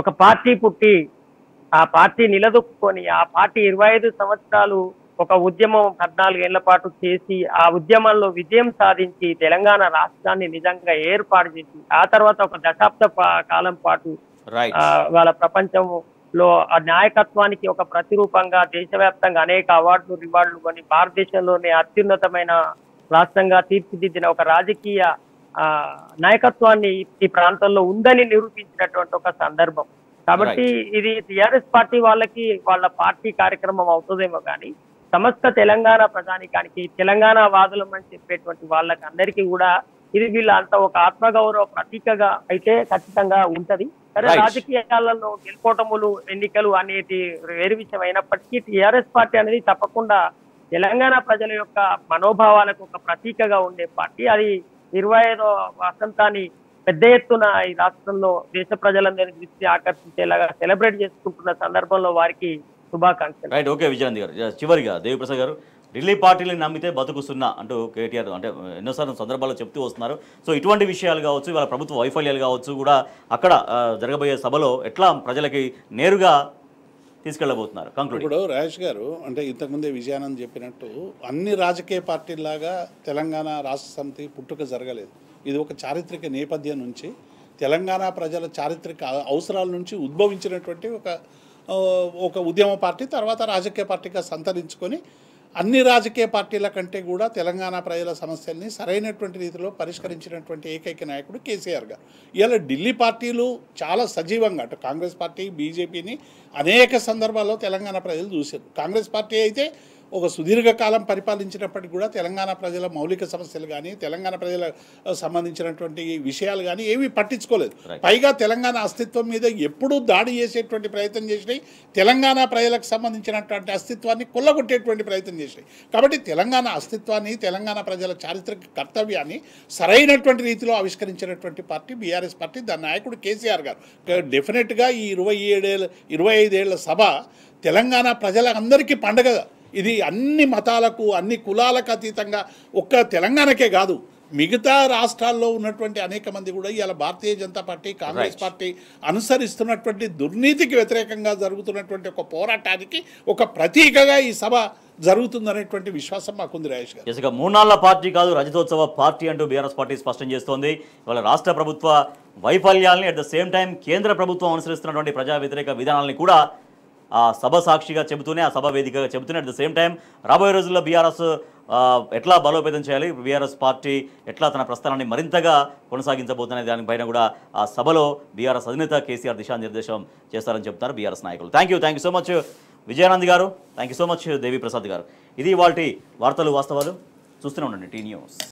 ఒక పార్టీ పుట్టి, ఆ పార్టీ నిలదొక్కుని, ఆ పార్టీ 25 సంవత్సరాలు ఒక ఉద్యమం 14 ఏళ్ల పాటు చేసి, ఆ ఉద్యమంలో విజయం సాధించి తెలంగాణ రాష్ట్రాన్ని నిజంగా ఏర్పాటు చేసి, ఆ తర్వాత ఒక దశాబ్ద కాలం పాటు వాళ్ళ ప్రపంచంలో ఆ నాయకత్వానికి ఒక ప్రతిరూపంగా దేశవ్యాప్తంగా అనేక అవార్డులు, రివార్డులు కొని భారతదేశంలోనే అత్యున్నతమైన రాష్ట్రంగా తీర్చిదిద్దిన ఒక రాజకీయ నాయకత్వాన్ని ఈ ప్రాంతంలో ఉందని నిరూపించినటువంటి ఒక సందర్భం. కాబట్టి ఇది టిఆర్ఎస్ పార్టీ వాళ్ళకి వాళ్ళ పార్టీ కార్యక్రమం అవుతుందేమో కానీ సమస్త తెలంగాణ ప్రజానికానికి, తెలంగాణ వాదులం అని చెప్పేటువంటి వాళ్ళకి అందరికీ కూడా ఇది వీళ్ళ అంత ఒక ఆత్మగౌరవ ప్రతీకగా అయితే ఖచ్చితంగా ఉంటది. సరే, Right. రాజకీయాలలో గెలుపోటములు ఎన్నికలు అనేది వేరు విషయం అయినప్పటికీ టీఆర్ఎస్ పార్టీ అనేది తప్పకుండా తెలంగాణ ప్రజల యొక్క మనోభావాలకు ఒక ప్రతీకగా ఉండే పార్టీ. అది 25వ వసంతాన్ని పెద్ద ఎత్తున ఈ రాష్ట్రంలో దేశ ప్రజలందరినీ దృష్టి ఆకర్షించేలాగా సెలబ్రేట్ చేసుకుంటున్న సందర్భంలో వారికి శుభాకాంక్షలు. రైట్, ఓకే విజయానంద్ గారు. చివరిగా దేవిప్రసాద్ గారు, ఢిల్లీ పార్టీలను నమ్మితే బతుకుస్తున్నా అంటూ కేటీఆర్ అంటే ఎన్నోసార్లు సందర్భాల్లో చెప్తూ వస్తున్నారు. సో ఇటువంటి విషయాలు కావచ్చు, వాళ్ళ ప్రభుత్వ వైఫల్యాలు కావచ్చు కూడా అక్కడ జరగబోయే సభలో ఎట్లా ప్రజలకి నేరుగా తీసుకెళ్ళబోతున్నారు? కంక్లూడ్. ఇప్పుడు రాజేష్ గారు అంటే ఇంతకుముందే విజయానంద్ చెప్పినట్టు అన్ని రాజకీయ పార్టీల్లాగా తెలంగాణ రాష్ట్ర సమితి పుట్టుక జరగలేదు. ఇది ఒక చారిత్రక నేపథ్యం నుంచి తెలంగాణ ప్రజల చారిత్రక అవసరాల నుంచి ఉద్భవించినటువంటి ఒక ఉద్యమ పార్టీ, తర్వాత రాజకీయ పార్టీగా సంతరించుకొని అన్ని రాజకీయ పార్టీల కంటే కూడా తెలంగాణ ప్రజల సమస్యల్ని సరైనటువంటి రీతిలో పరిష్కరించినటువంటి ఏకైక నాయకుడు కేసీఆర్ గారు. ఇవాళ ఢిల్లీ పార్టీలు చాలా సజీవంగా అటు కాంగ్రెస్ పార్టీ, బీజేపీని అనేక సందర్భాల్లో తెలంగాణ ప్రజలు చూశారు. కాంగ్రెస్ పార్టీ అయితే ఒక సుదీర్ఘకాలం పరిపాలించినప్పటికీ కూడా తెలంగాణ ప్రజల మౌలిక సమస్యలు కానీ తెలంగాణ ప్రజల సంబంధించినటువంటి విషయాలు కానీ ఏమీ పట్టించుకోలేదు. పైగా తెలంగాణ అస్తిత్వం మీద ఎప్పుడూ దాడి చేసేటువంటి ప్రయత్నం చేసినాయి, తెలంగాణ ప్రజలకు సంబంధించినటువంటి అస్తిత్వాన్ని కొల్లగొట్టేటువంటి ప్రయత్నం చేసినాయి. కాబట్టి తెలంగాణ అస్తిత్వాన్ని, తెలంగాణ ప్రజల చారిత్రక కర్తవ్యాన్ని సరైనటువంటి రీతిలో ఆవిష్కరించినటువంటి పార్టీ బీఆర్ఎస్ పార్టీ, దాని నాయకుడు కేసీఆర్ గారు. డెఫినెట్గా ఈ 25 ఏళ్ల సభ తెలంగాణ ప్రజలందరికీ పండగ. ఇది అన్ని మతాలకు, అన్ని కులాలకు అతీతంగా ఒక్క తెలంగాణకే కాదు, మిగతా రాష్ట్రాల్లో ఉన్నటువంటి అనేక మంది కూడా ఇవాళ భారతీయ జనతా పార్టీ, కాంగ్రెస్ పార్టీ అనుసరిస్తున్నటువంటి దుర్నీతికి వ్యతిరేకంగా జరుగుతున్నటువంటి ఒక పోరాటానికి ఒక ప్రతీకగా ఈ సభ జరుగుతుందనేటువంటి విశ్వాసం మాకుంది రాజేష్ గారు. ఇక 3 నాళ్ల పార్టీ కాదు, రజతోత్సవ పార్టీ అంటూ బీఆర్ఎస్ పార్టీ స్పష్టం చేస్తోంది. ఇవాళ రాష్ట్ర ప్రభుత్వ వైఫల్యాల్ని అట్ ద సేమ్ టైం కేంద్ర ప్రభుత్వం అనుసరిస్తున్నటువంటి ప్రజా వ్యతిరేక విధానాలని కూడా ఆ సభ సాక్షిగా చెబుతూనే, ఆ సభ వేదికగా చెబుతూనే అట్ ద సేమ్ టైం రాబోయే రోజుల్లో బీఆర్ఎస్ ఎట్లా బలోపేతం చేయాలి, బీఆర్ఎస్ పార్టీ ఎట్లా తన ప్రస్థానాన్ని మరింతగా కొనసాగించబోతున్న దానిపైన కూడా ఆ సభలో బీఆర్ఎస్ అధినేత కేసీఆర్ దిశానిర్దేశం చేస్తారని చెప్తున్నారు బీఆర్ఎస్ నాయకులు. Thank you so much Vijayanand గారు, థ్యాంక్ యూ సో మచ్ దేవి ప్రసాద్ గారు. ఇది ఇవాల్టి వార్తలు వాస్తవాలు. చూస్తూనే ఉండండి టీ న్యూస్.